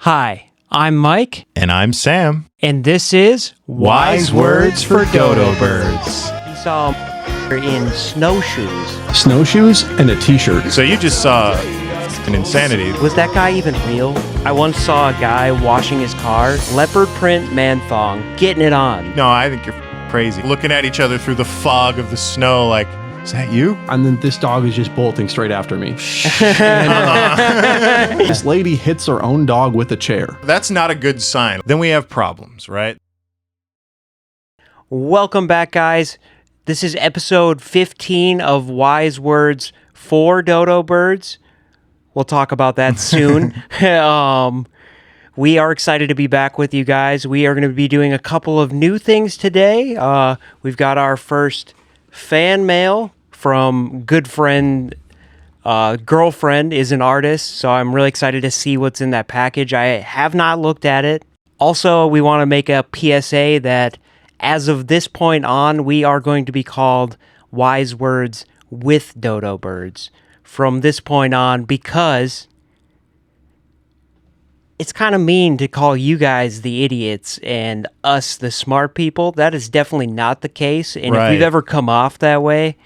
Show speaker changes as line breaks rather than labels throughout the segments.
Hi, I'm Mike,
And I'm Sam.
and this is
Wise Words for Dodo Birds.
He saw him in snowshoes.
Snowshoes and a t-shirt.
So you just saw an insanity.
Was that guy even real? I once saw a guy washing his car, leopard print man thong, getting it on.
No, I think you're crazy. Looking at each other through the fog of the snow like, is that you?
And then this dog is just bolting straight after me. This lady hits her own dog with a chair.
That's not a good sign. Then we have problems, right?
Welcome back, guys. This is episode 15 of Wise Words for Dodo Birds. We'll talk about that soon. We are excited to be back with you guys. We are going to be doing a couple of new things today. We've got our first fan mail from good friend, girlfriend is an artist, so I'm really excited to see what's in that package. I have not looked at it. Also, we want to make a PSA that as of this point on, we are going to be called Wise Words with Dodo Birds from this point on, because it's kind of mean to call you guys the idiots and us the smart people. That is definitely not the case. And if
Right.
we've ever come off that way,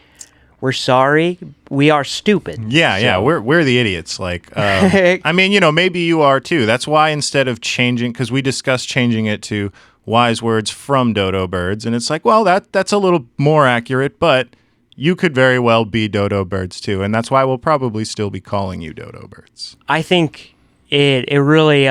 we're sorry. We are stupid.
Yeah, we're the idiots. Like, I mean, maybe you are too. That's why instead of changing, because we discussed changing it to Wise Words from Dodo Birds, and it's like, well, that's a little more accurate, but you could very well be Dodo Birds too, and that's why we'll probably still be calling you Dodo Birds.
I think it really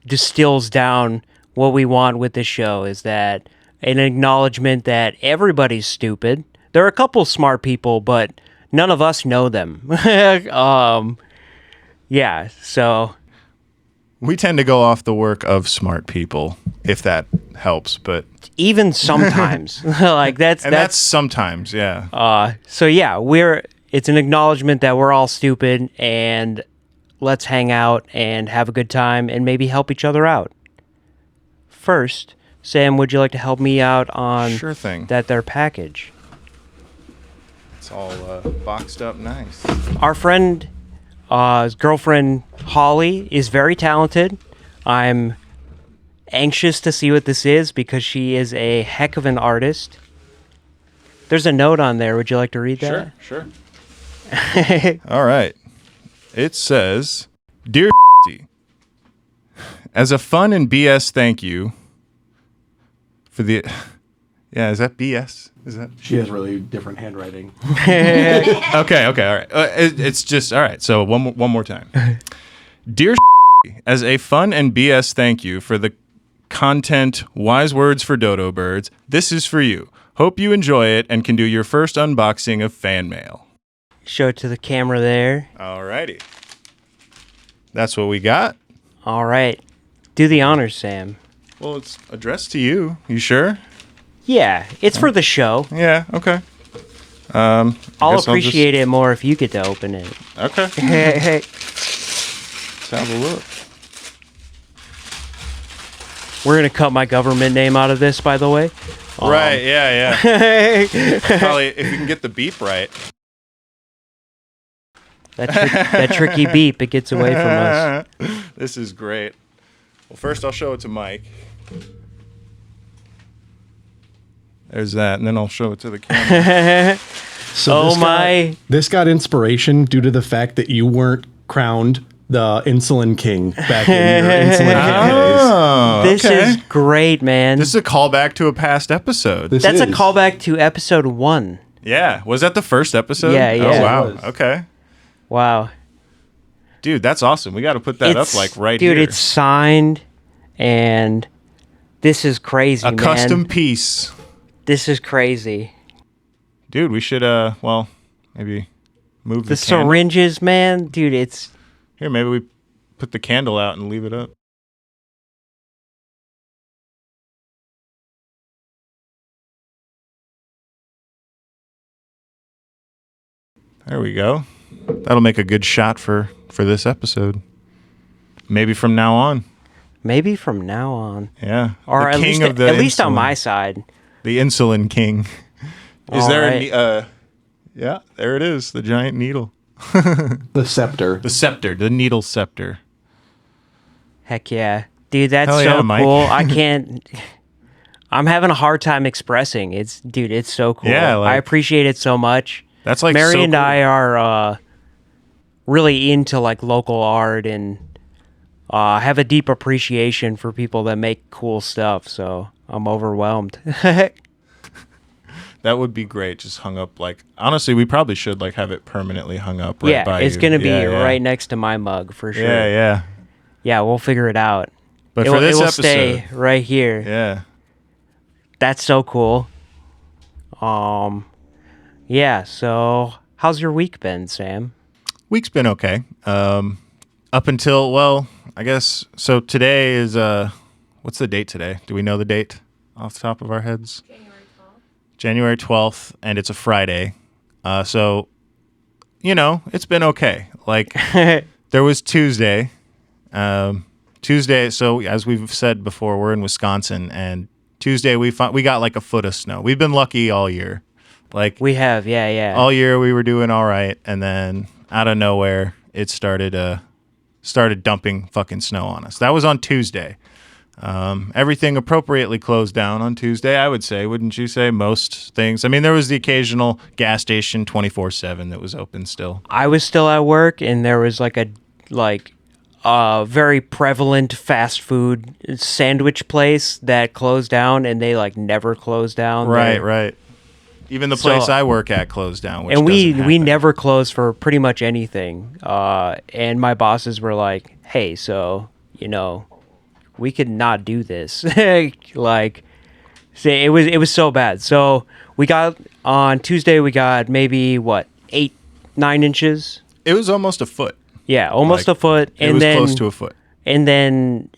distills down what we want with this show, is that an acknowledgement that everybody's stupid. There are a couple smart people, but none of us know them. Yeah, so
We tend to go off the work of smart people, if that helps, but
even sometimes, like
that's sometimes, yeah.
so yeah, it's an acknowledgement that we're all stupid, and let's hang out and have a good time and maybe help each other out. First, Sam, would you like to help me out on
Sure thing.
their package?
It's all boxed up nice.
Our friend, his girlfriend Holly, is very talented. I'm anxious to see what this is because she is a heck of an artist. There's a note on there. Would you like to read that?
Sure. All right. It says, "Dear as a fun and BS thank you for the..." Yeah, is that BS? Is that...
She has really different handwriting.
Okay, all right. It's just, all right, so one more time. "Dear as a fun and BS thank you for the content Wise Words for Dodo Birds, this is for you. Hope you enjoy it and can do your first unboxing of fan mail."
Show it to the camera there.
All righty. That's what we got.
All right. Do the honors, Sam.
Well, it's addressed to you. You sure?
Yeah, it's for the show.
Yeah, okay.
I'll
guess
appreciate it more if you get to open it.
Okay.
Hey.
Let's have a look.
We're going to cut my government name out of this, by the way.
Right, yeah. Probably, if you can get the beep right.
That tricky beep, it gets away from us.
This is great. Well, first I'll show it to Mike. There's that, and then I'll show it to the camera.
So
my.
This got inspiration due to the fact that you weren't crowned the insulin king back in your insulin king days.
Oh,
This
okay.
is great, man.
This is a callback to a past episode.
That's a
is.
callback to episode 1.
Yeah, was that the first episode?
Yeah.
Oh, wow.
It was.
Okay.
Wow.
Dude, that's awesome. We got to put that up like right
dude,
here.
it's signed, and this is crazy,
a
man.
custom piece.
This is crazy.
Dude, we should, maybe move
The
the candle.
syringes, man. Dude, it's...
Here, maybe we put the candle out and leave it up. There we go. That'll make a good shot for this episode. Maybe from now on.
Maybe from now on.
Yeah.
Or
The
at
king
least,
of the
at least on
insulin.
my side.
The insulin king. Is
All
there
right.
yeah, there it is, the giant needle.
The scepter.
The scepter, the needle scepter.
Heck yeah. Dude, that's
Hell
so
yeah, Mike.
cool. I can't. I'm having a hard time expressing. Dude, it's so cool.
Yeah, like-
I appreciate it so much.
That's like
Mary
so
and
cool.
I are really into like local art and have a deep appreciation for people that make cool stuff. So I'm overwhelmed.
That would be great. Just hung up like honestly, we probably should like have it permanently hung up right
yeah,
by
it's
you.
gonna be
Yeah, yeah.
right next to my mug for sure.
Yeah, yeah.
Yeah, we'll figure it out.
But
it
for
will,
this
it will
episode,
stay right here.
yeah.
That's so cool. Yeah, so how's your week been, Sam?
Week's been okay. Up until, well, I guess, so today is, what's the date today? Do we know the date off the top of our heads? January 12th, and it's a Friday. So, it's been okay. Like, there was Tuesday. Tuesday, so as we've said before, we're in Wisconsin, and Tuesday we got like a foot of snow. We've been lucky all year. Like,
We have, yeah.
all year we were doing all right, and then out of nowhere it started dumping fucking snow on us. That was on Tuesday. Everything appropriately closed down on Tuesday, I would say. Wouldn't you say? Most things. I mean, there was the occasional gas station 24/7 that was open still.
I was still at work, and there was like a very prevalent fast food sandwich place that closed down, and they like never closed down.
Right. Even the place
So-
I work at closed down, which
And we
doesn't happen.
never closed for pretty much anything. And my bosses were like, "Hey, so we could not do this." Like, say it was so bad. So we got on Tuesday. We got maybe 8-9 inches.
It was almost a foot.
Yeah, almost
Like,
a foot.
It was close to a foot.
And then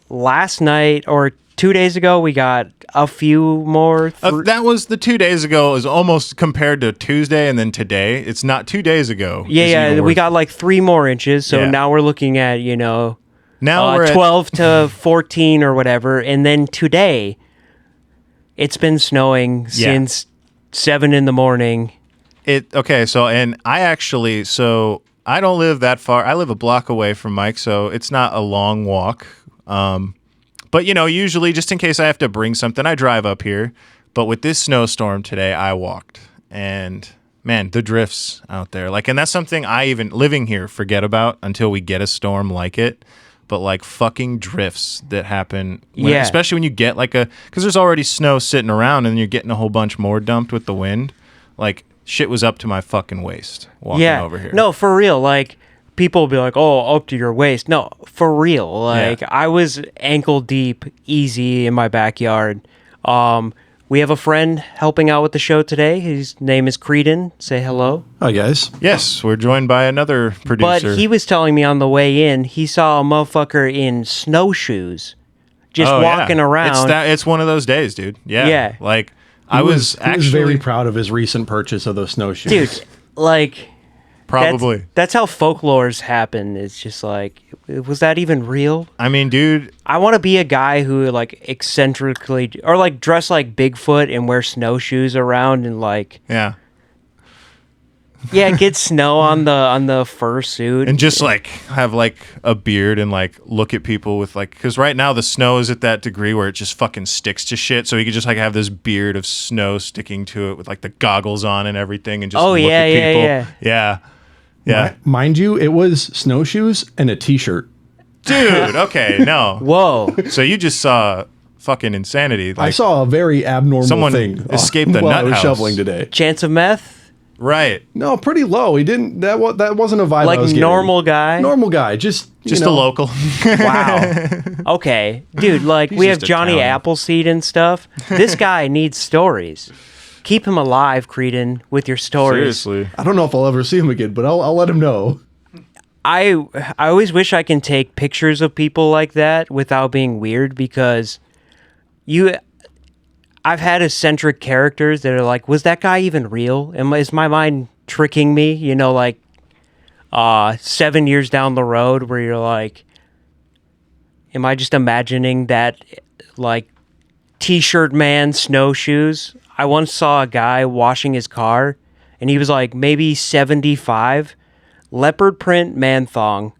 last night or 2 days ago, we got a few more.
That was the 2 days ago. Is almost compared to Tuesday and then today. It's not 2 days ago.
Yeah,
It's even
we
worse.
got like 3 more inches. So
Yeah.
now we're looking at,
now we're at
12 to 14 or whatever. And then today, it's been snowing since 7 in the morning.
Okay, so and I don't live that far. I live a block away from Mike, so it's not a long walk. But usually just in case I have to bring something, I drive up here. But with this snowstorm today, I walked. And man, the drifts out there. Like, and that's something I even living here forget about until we get a storm like it. But like fucking drifts that happen,
Yeah.
especially when you get because there's already snow sitting around and you're getting a whole bunch more dumped with the wind. Like, shit was up to my fucking waist walking over here.
No, for real. Like, people will be like, "Oh, up to your waist." No, for real. Like,
Yeah.
I was ankle deep, easy in my backyard. We have a friend helping out with the show today. His name is Creedon. Say hello.
Hi, guys.
Yes, we're joined by another producer.
But he was telling me on the way in, he saw a motherfucker in snowshoes just
Oh, yeah.
walking around.
It's one of those days, dude. Yeah.
Yeah.
Like,
He
I was
was
actually
very proud of his recent purchase of those snowshoes.
Dude, like,
probably.
That's how folklores happen. It's just like, was that even real?
I mean, dude,
I want to be a guy who like eccentrically or like dress like Bigfoot and wear snowshoes around and like
yeah.
get snow on the fursuit.
And just like have like a beard and like look at people with like, because right now the snow is at that degree where it just fucking sticks to shit. So you could just like have this beard of snow sticking to it with like the goggles on and everything and just
Oh,
look
yeah,
at
yeah,
people.
yeah.
Yeah. Yeah.
Mind you, it was snowshoes and a t-shirt.
Dude, okay, no.
Whoa.
So you just saw fucking insanity.
I
Like,
saw a very abnormal
Someone
thing
escaped the
while
nut
I was
house.
shoveling today.
Chance of meth?
right.
No, pretty low. He didn't. That wasn't a vibe.
Like
I was getting.
normal guy?
Normal guy. Just
Just
you know,
a local.
Wow. Okay. Dude, like we have
just a
Johnny
town.
Appleseed and stuff. This guy needs stories. Keep him alive, Creedon, with your stories.
Seriously.
I don't know if I'll ever see him again, but I'll let him know.
I always wish I can take pictures of people like that without being weird because I've had eccentric characters that are like, was that guy even real? Is my mind tricking me? 7 years down the road where you're like, am I just imagining that like t-shirt man snowshoes? I once saw a guy washing his car and he was like maybe 75, leopard print man thong,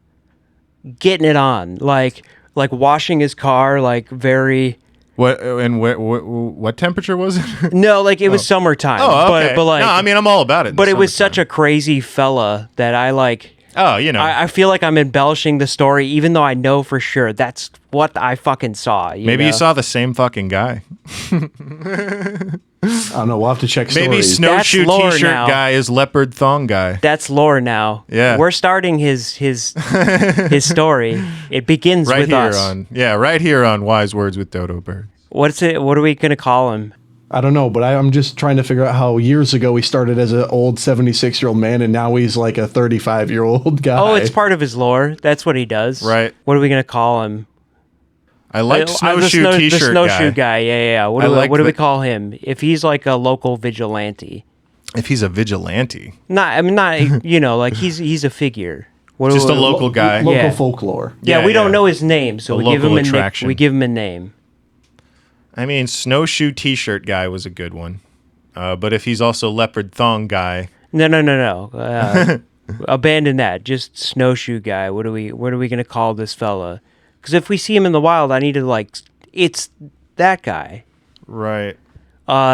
getting it on. Like like washing his car, like very.
What temperature was it?
No, like it was summertime.
Oh, okay.
But like,
no, I mean, I'm all about it. in
but
the
it was such
summertime.
a crazy fella that I like.
Oh, you know.
I feel like I'm embellishing the story, even though I know for sure that's what I fucking saw.
Maybe
know?
you saw the same fucking guy.
I don't know. We'll have to check
Maybe
stories.
snowshoe
That's lore
t-shirt
now.
guy is leopard thong guy.
That's lore now.
Yeah.
We're starting his story. It begins
Right
with
here
us.
right here on Wise Words with Dodo Bird.
What's it? What are we gonna call him?
I don't know, but I'm just trying to figure out how years ago he started as an old 76-year-old man, and now he's like a 35-year-old guy.
Oh, it's part of his lore. That's what he does.
Right.
What are we gonna call him?
I like
The
snowshoe
the
t-shirt
snowshoe
guy.
guy. Yeah. What
I
do,
like
what do we
the-
call him? If he's like a local vigilante.
If he's a vigilante.
Not you know, like he's a figure. What do
Just a
we-
local guy.
Local
Yeah.
folklore.
Yeah,
Yeah,
we don't
yeah.
know his name, so
A
we give
local
him
attraction.
we give him a name.
I mean, snowshoe t-shirt guy was a good one. But if he's also leopard thong guy,
No. Abandon that. Just snowshoe guy. What are we gonna call this fella? Because if we see him in the wild, I need to like. It's that guy.
right?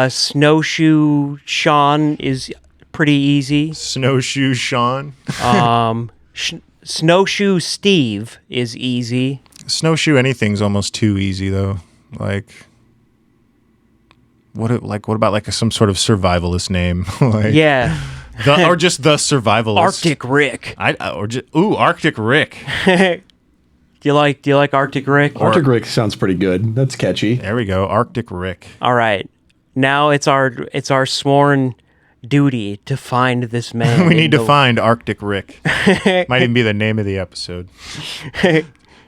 Snowshoe Sean is pretty easy.
Snowshoe Sean.
Snowshoe Steve is easy.
Snowshoe anything's almost too easy though. Like what about like some sort of survivalist name? Like
Yeah,
or just the survivalist.
Arctic Rick.
Arctic Rick.
Do you like Arctic Rick?
Arctic Rick sounds pretty good. That's catchy.
There we go, Arctic Rick.
All right. Now it's our sworn duty to find this man.
We
in
need to
the-
find Arctic Rick. Might even be the name of the episode.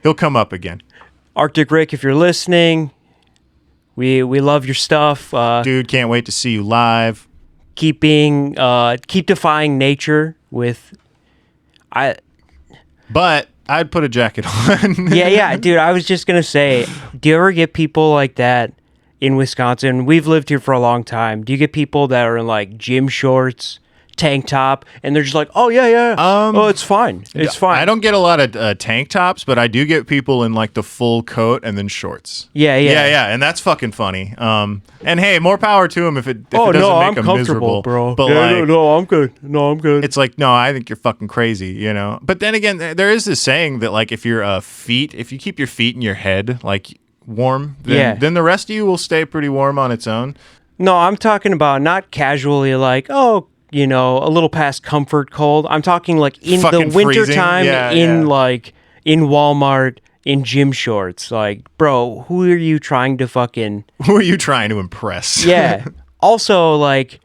He'll come up again.
Arctic Rick, if you're listening, we love your stuff.
Dude, can't wait to see you live.
Keep defying nature with
But I'd put a jacket on.
yeah, dude, I was just gonna say, do you ever get people like that in Wisconsin? We've lived here for a long time. Do you get people that are in like gym shorts, tank top, and they're just like, oh yeah, oh it's fine, it's fine.
I don't get a lot of tank tops, but I do get people in like the full coat and then shorts.
Yeah,
and that's fucking funny. And hey, more power to them if it
Oh
doesn't
no,
make
I'm
them
comfortable,
miserable,
bro.
But
Yeah,
like,
no, I'm good. No, I'm good.
it's like, no, I think you're fucking crazy, you know. But then again, there is this saying that like if your if you keep your feet and your head like warm, then the rest of you will stay pretty warm on its own.
No, I'm talking about not casually like, oh, you know, a little past comfort cold. I'm talking like in
Fucking
the winter
freezing?
time
Yeah,
in
yeah.
like in Walmart in gym shorts. Like, bro, who are you trying to fucking
Who are you trying to impress?
Yeah. Also, like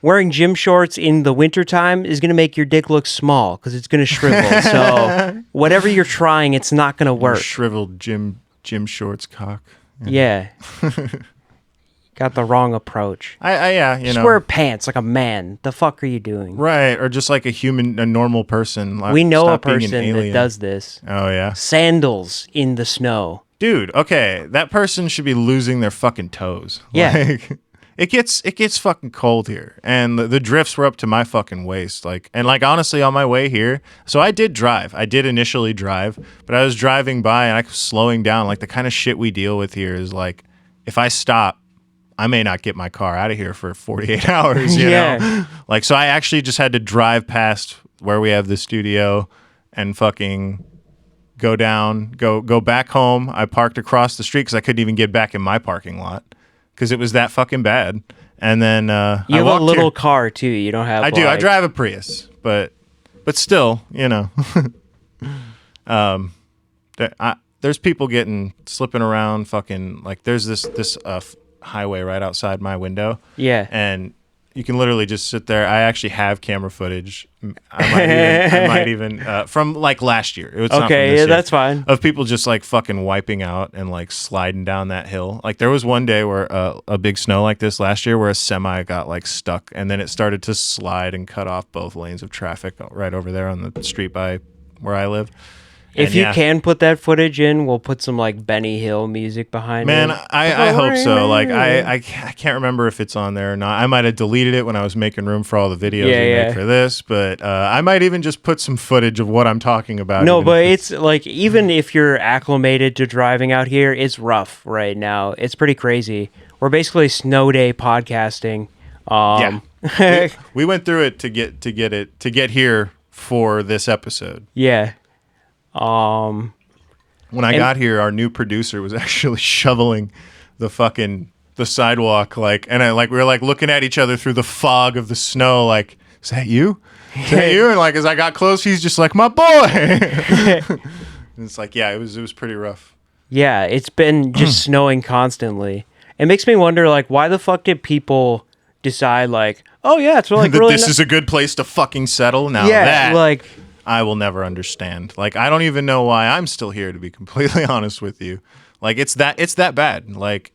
wearing gym shorts in the wintertime is going to make your dick look small because it's going to shrivel. So whatever you're trying, it's not going to work.
Shriveled gym shorts cock.
Yeah. Got the wrong approach.
Yeah, you
Just
know.
wear pants like a man. The fuck are you doing?
Right, or just like a normal person. Like,
We know a
stop being an
person that
alien.
does this.
Oh yeah,
Sandals in the snow.
dude. Okay, that person should be losing their fucking toes.
Yeah.
Like, it gets fucking cold here, and the drifts were up to my fucking waist. Like, and like honestly, on my way here, so I did drive. I did initially drive, but I was driving by and I was slowing down. Like the kind of shit we deal with here is like, if I stop, I may not get my car out of here for 48 hours, you
Yeah.
know? Like, so I actually just had to drive past where we have the studio and fucking go back home. I parked across the street because I couldn't even get back in my parking lot because it was that fucking bad. And then
You
I
have a
walked
little
here.
car too. You don't have
I do. I
like-
drive a Prius, but still, you know. There's people slipping around fucking like there's this highway right outside my window.
Yeah.
And you can literally just sit there. I actually have camera footage. I might even from like last year. It was not from
Okay,
this
yeah,
year,
that's fine.
of people just like fucking wiping out and like sliding down that hill. Like there was one day where a big snow like this last year where a semi got like stuck and then it started to slide and cut off both lanes of traffic right over there on the street by where I live.
If you can put that footage in, we'll put some like Benny Hill music behind
Man,
it.
I hope so. Like I can't remember if it's on there or not. I might have deleted it when I was making room for all the videos we make for this, but I might even just put some footage of what I'm talking about.
No, but it's like, even if you're acclimated to driving out here, it's rough right now. It's pretty crazy. We're basically snow day podcasting.
We went through it to get here for this episode.
Yeah.
When I got here, our new producer was actually shoveling the sidewalk, and we were like looking at each other through the fog of the snow, like, is that you? Is that you? And like as I got close, he's just like, my boy. And it's like, yeah, it was pretty rough.
Yeah, it's been just snowing constantly. It makes me wonder, like, why the fuck did people decide, like, oh yeah, it's like really
this is a good place to fucking settle now?
Yeah,
that
like,
I will never understand. Like, I don't even know why I'm still here, to be completely honest with you. Like, it's that bad. Like,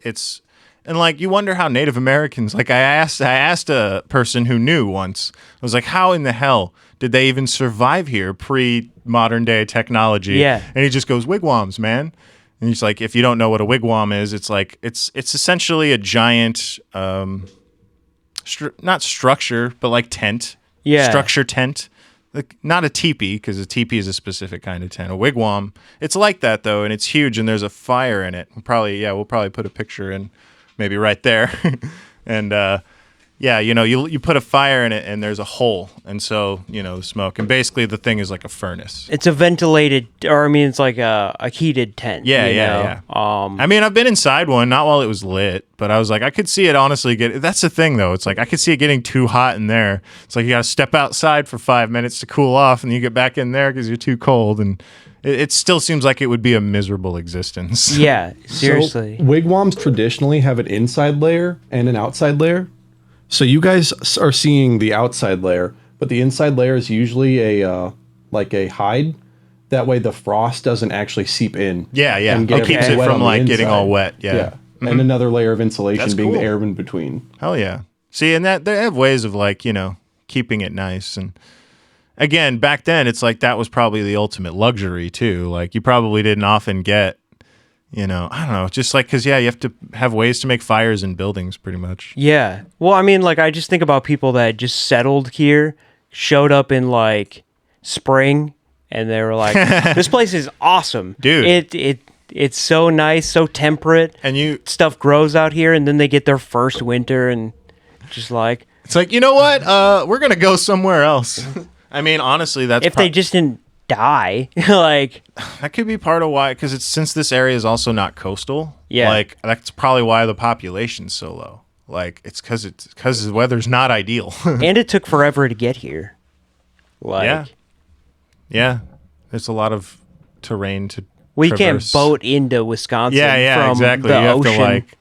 and like, you wonder how Native Americans, like, I asked a person who knew once, I was like, how in the hell did they even survive here pre-modern day technology?
Yeah.
And he just goes, wigwams, man. And he's like, if you don't know what a wigwam is, it's like, it's essentially a giant, not structure, but like tent.
Yeah.
Structure tent. Like, not a teepee, because a teepee is a specific kind of tent. A wigwam, it's like that though, and it's huge, and there's a fire in it. We'll probably put a picture in, maybe right there, and you put a fire in it, and there's a hole, and so the smoke, and basically the thing is like a furnace.
it's a ventilated, or I mean, it's like a heated tent.
Yeah. I mean, I've been inside one, not while it was lit, but I was like, I could see it honestly that's the thing though. It's like, I could see it getting too hot in there. It's like, you got to step outside for 5 minutes to cool off, and you get back in there because you're too cold. And it still seems like it would be a miserable existence.
Yeah, seriously.
So, wigwams traditionally have an inside layer and an outside layer. So you guys are seeing the outside layer, but the inside layer is usually a hide. That way the frost doesn't actually seep in.
Yeah.
And
It keeps it from like getting all wet. Yeah.
Mm-hmm. And another layer of insulation
That's
being
cool.
the air in between.
Hell yeah. See, and that they have ways of like, keeping it nice. And again, back then it's like that was probably the ultimate luxury too. Like, you probably didn't often get, I don't know, just like, because, you have to have ways to make fires in buildings pretty much.
Yeah. Well, I mean, like, I just think about people that just settled here, showed up in like spring, and they were like, this place is awesome.
Dude.
It's so nice, so temperate.
And
stuff grows out here, and then they get their first winter, and just like,
it's like, you know what? We're going to go somewhere else. I mean, honestly, that's
if they just didn't die, like,
that could be part of why, because since this area is also not coastal.
Yeah.
Like, that's probably why the population's so low. Like, it's because the weather's not ideal.
and it took forever to get here. Like,
yeah. There's a lot of terrain to
we
traverse.
can't boat into Wisconsin.
Yeah,
from
exactly.
The
You have
ocean.
to like,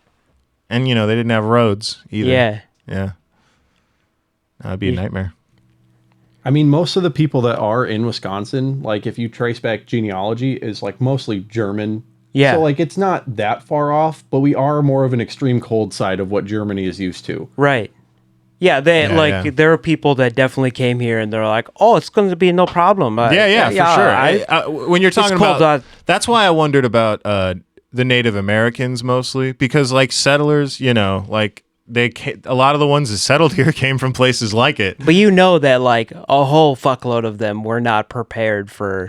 and they didn't have roads either. Yeah. That'd be a nightmare.
I mean, most of the people that are in Wisconsin, like if you trace back genealogy, is like mostly German.
Yeah.
So like it's not that far off, but we are more of an extreme cold side of what Germany is used to.
Right. Yeah, there are people that definitely came here and they're like, "Oh, it's going to be no problem."
For sure. When you're talking about, that's why I wondered about the Native Americans mostly, because like settlers, like a lot of the ones that settled here came from places like it.
But that like a whole fuckload of them were not prepared for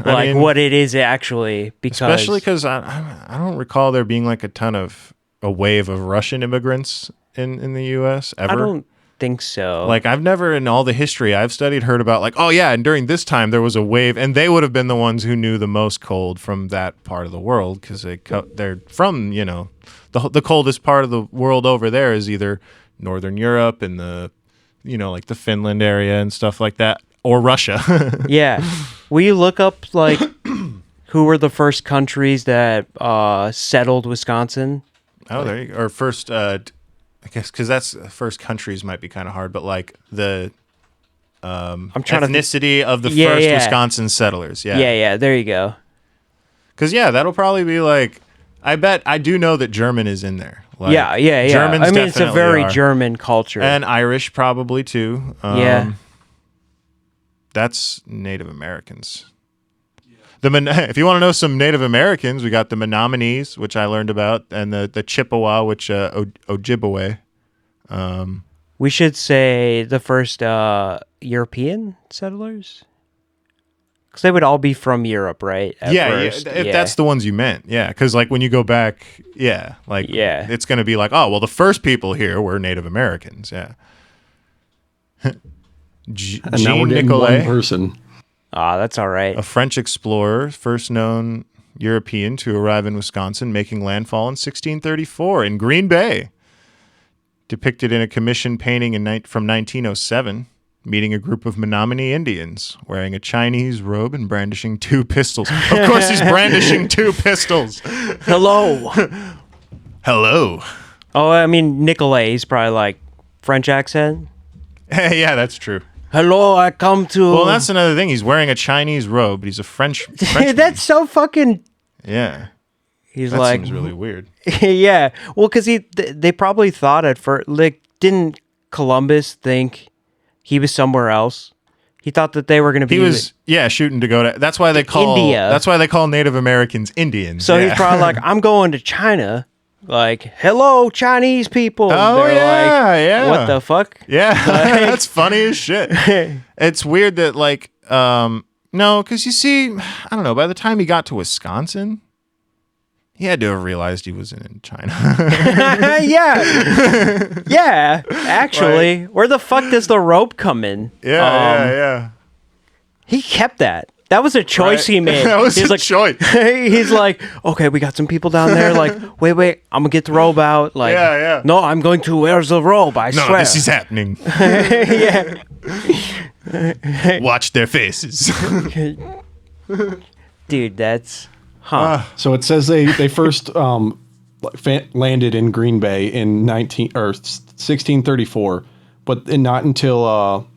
I mean,
what it is actually,
especially because I don't recall there being like a wave of Russian immigrants in the U.S. ever.
I don't think so.
Like, I've never in all the history I've studied heard about like, oh yeah, and during this time there was a wave, and they would have been the ones who knew the most cold from that part of the world, because they're from the coldest part of the world over there is either Northern Europe and the like the Finland area and stuff like that, or Russia.
Yeah. Will you look up like who were the first countries that settled Wisconsin?
Oh, there you go. Or first, I guess, because that's first countries might be kind of hard, but like the
I'm trying
ethnicity of the first Wisconsin settlers.
Yeah. There you go.
Because that'll probably be like, I bet I do know that German is in there. Like,
yeah.
Germans
I mean, it's a very German culture,
and Irish probably too.
Yeah.
That's Native Americans. If you want to know some Native Americans, we got the Menominees, which I learned about, and the Chippewa, which Ojibwe.
We should say the first European settlers, because they would all be from Europe, right? At first.
If that's the ones you meant, yeah. Because like when you go back, it's going to be like, oh, well, the first people here were Native Americans, yeah.
And now we're
Jean
getting
Nicolet,
one person.
That's all right.
a French explorer, first known European to arrive in Wisconsin, making landfall in 1634 in Green Bay. Depicted in a commissioned painting from 1907, meeting a group of Menominee Indians wearing a Chinese robe and brandishing 2 pistols. Of course, he's brandishing 2 pistols.
Hello.
Hello.
Oh, I mean, Nicolay, he's probably like French accent.
Yeah, that's true.
Hello, I come to...
Well, that's another thing. He's wearing a Chinese robe, but he's a Frenchman.
That's so fucking...
Yeah.
He's
That
like...
seems really weird.
Yeah. Well, because they probably thought at first... Like, didn't Columbus think he was somewhere else? He thought that they were going to be...
He was, shooting to go to... That's why they call...
India.
That's why they call Native Americans Indians.
So
yeah.
he's probably like, I'm going to China. Like, hello, Chinese people.
Oh,
They're
yeah,
like,
yeah.
what the fuck?
Yeah, that's funny as shit. It's weird that, like, no, because you see, I don't know, by the time he got to Wisconsin, he had to have realized he was in China.
Yeah. Yeah, actually. Where the fuck does the rope come in?
Yeah.
He kept that. That was a choice he made.
That was
He's
a
like,
choice.
He's like, okay, we got some people down there. Like, wait, I'm gonna get the robe out. Like,
Yeah.
no, I'm going to. Where's the robe? I
No,
swear.
this is happening.
Yeah.
Watch their faces.
Dude, that's
So it says they first landed in Green Bay in 1634, but not until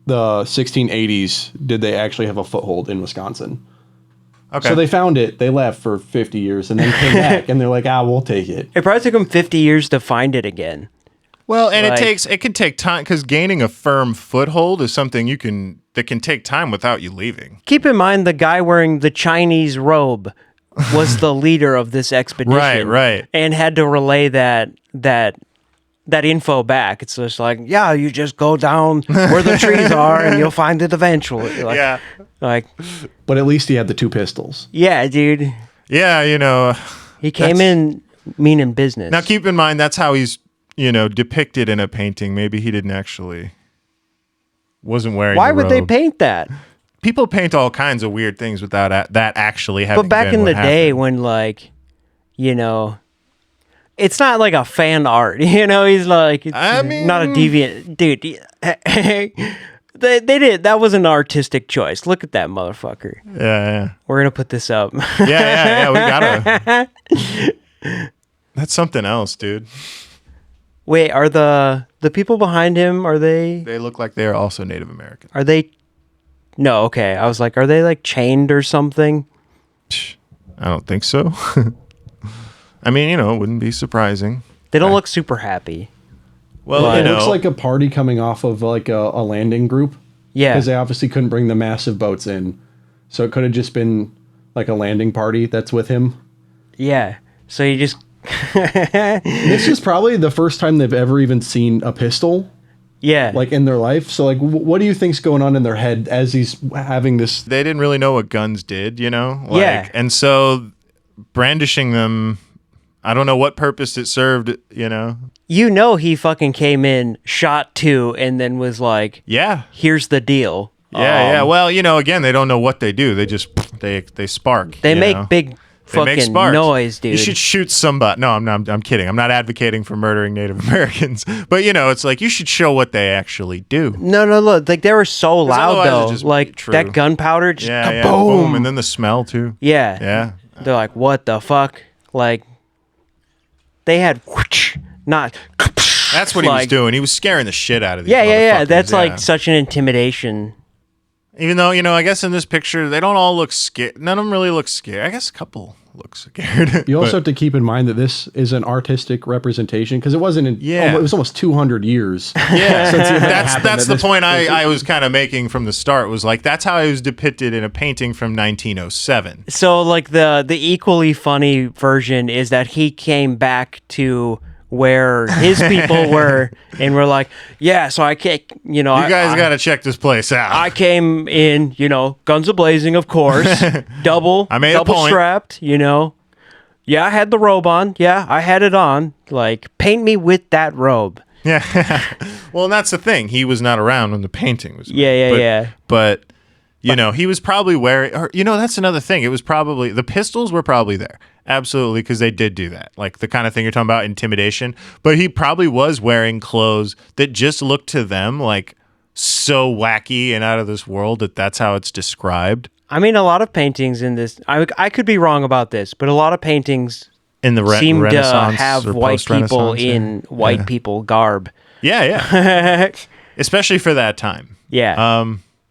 the 1680s did they actually have a foothold in Wisconsin.
Okay.
So they found it, they left for 50 years, and then came back, and they're like, we'll take it.
It probably took him 50 years to find it again.
Well, and
Like-
it can take time because gaining a firm foothold is something that can take time without you leaving.
Keep in mind the guy wearing the Chinese robe was the leader of this expedition.
Right.
And had to relay that info back. It's just like, yeah, you just go down where the trees are and you'll find it eventually. Like,
Yeah.
Like,
But at least he had the 2 pistols.
yeah, dude.
Yeah,
He came in meaning business.
now keep in mind that's how he's, depicted in a painting. Maybe he didn't actually wasn't wearing
Why
the
would they
robe.
paint that?
People paint all kinds of weird things without that actually having
But back
been
in the
what
day
happened.
when, like, it's not like a fan art, he's like, it's
I mean-
not a deviant dude. They did. That was an artistic choice. Look at that motherfucker.
Yeah.
We're going to put this up.
Yeah, we gotta. That's something else, dude.
Wait, are the people behind him,
They look like they are also Native American.
No, okay. I was like, are they like chained or something?
I don't think so. I mean, it wouldn't be surprising.
They don't look super happy.
Well,
It looks like a party coming off of like a landing group.
Yeah.
Because they obviously couldn't bring the massive boats in. So it could have just been like a landing party that's with him.
Yeah. So you just...
This is probably the first time they've ever even seen a pistol,
Yeah.
like in their life. So like, what do you think's going on in their head as he's having this?
they didn't really know what guns did,
Yeah.
And so brandishing them, I don't know what purpose it served,
He fucking came in, shot 2, and then was like,
Yeah.
here's the deal.
Yeah. Well, again, they don't know what they do. They just they spark.
They
you
make
know?
big
They make
fucking
sparks.
noise, dude.
You should shoot somebody. No, I'm kidding. I'm not advocating for murdering Native Americans, but it's like you should show what they actually do.
No, look, like they were so loud
otherwise it'd
though.
just be
Like
true.
that gunpowder just
Yeah,
kaboom.
boom, and then the smell too.
Yeah.
Yeah.
They're like, what the fuck? Like, they had not.
That's what he was
like-
doing. He was scaring the shit out of these
Yeah.
motherfuckers,
That's
yeah.
like such an intimidation.
Even though, I guess in this picture, they don't all look scared. None of them really look scared. I guess a couple look scared.
You also have to keep in mind that this is an artistic representation because it wasn't.
Yeah.
It was almost 200 years.
Yeah,
since the event happened
that's
at
the
this
point I was kind of making from the start. Was like that's how it was depicted in a painting from 1907.
So like the equally funny version is that he came back to where his people were and were like, yeah, so I can't,
You guys got to check this place out.
I came in, guns a-blazing, of course,
I made a
double
point.
strapped, Yeah, I had the robe on. Yeah, I had it on. Like, paint me with that robe.
Yeah. Well, and that's the thing. He was not around when the painting was made.
Yeah.
But he was probably wearing, or, that's another thing. It was probably, the pistols were probably there. Absolutely, because they did do that. Like the kind of thing you're talking about, intimidation. But he probably was wearing clothes that just looked to them like so wacky and out of this world that's how it's described.
I mean, a lot of paintings in this, I could be wrong about this, but a lot of paintings
In the
seem to
Renaissance
have
or
white people
post-Renaissance,
in white people garb.
Yeah. Especially for that time.
Yeah.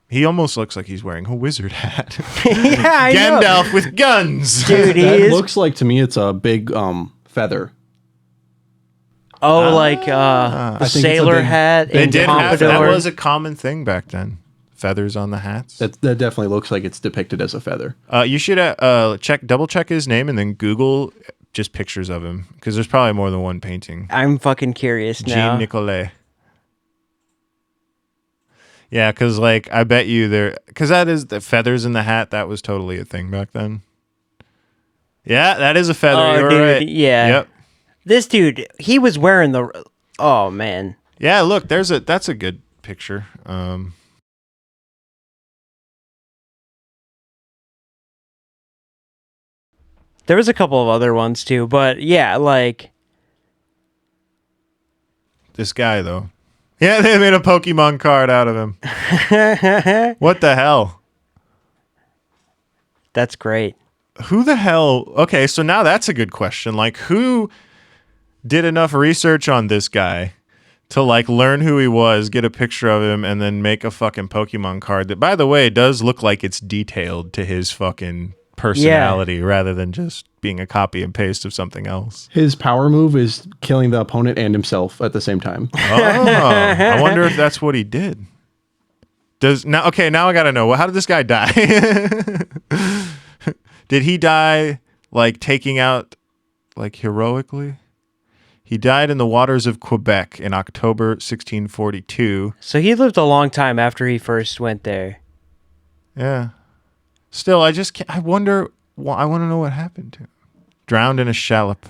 He almost looks like he's wearing a wizard hat.
Yeah, I know.
Gandalf with guns.
Dude, he
That
is.
looks like to me it's a big feather.
The
I think it's a
sailor
big-
hat
They
and
did have that
pompadour.
was a common thing back then. Feathers on the hats.
That definitely looks like it's depicted as a feather.
You should double check his name and then Google just pictures of him because there's probably more than one painting.
I'm fucking curious now.
Jean Nicolet. Yeah, because I bet you because that is the feathers in the hat. That was totally a thing back then. Yeah, that is a feather.
Oh,
You're
dude,
right.
yeah.
Yep.
This dude, he was wearing the. Oh man.
Yeah, look, that's a good picture.
There was a couple of other ones too, but yeah, like.
This guy though. Yeah, they made a Pokemon card out of him. What the hell?
That's great.
Who the hell? Okay, so now that's a good question. Like, who did enough research on this guy to learn who he was, get a picture of him, and then make a fucking Pokemon card that, by the way, does look like it's detailed to his fucking personality rather than just being a copy and paste of something else.
His power move is killing the opponent and himself at the same time.
Oh, I wonder if that's what he did. Now I gotta know. How did this guy die? Did he die taking out heroically? He died in the waters of Quebec in October 1642.
So he lived a long time after he first went there.
Yeah. Still, I just can't, I wonder. I want to know what happened to him. Drowned in a shallop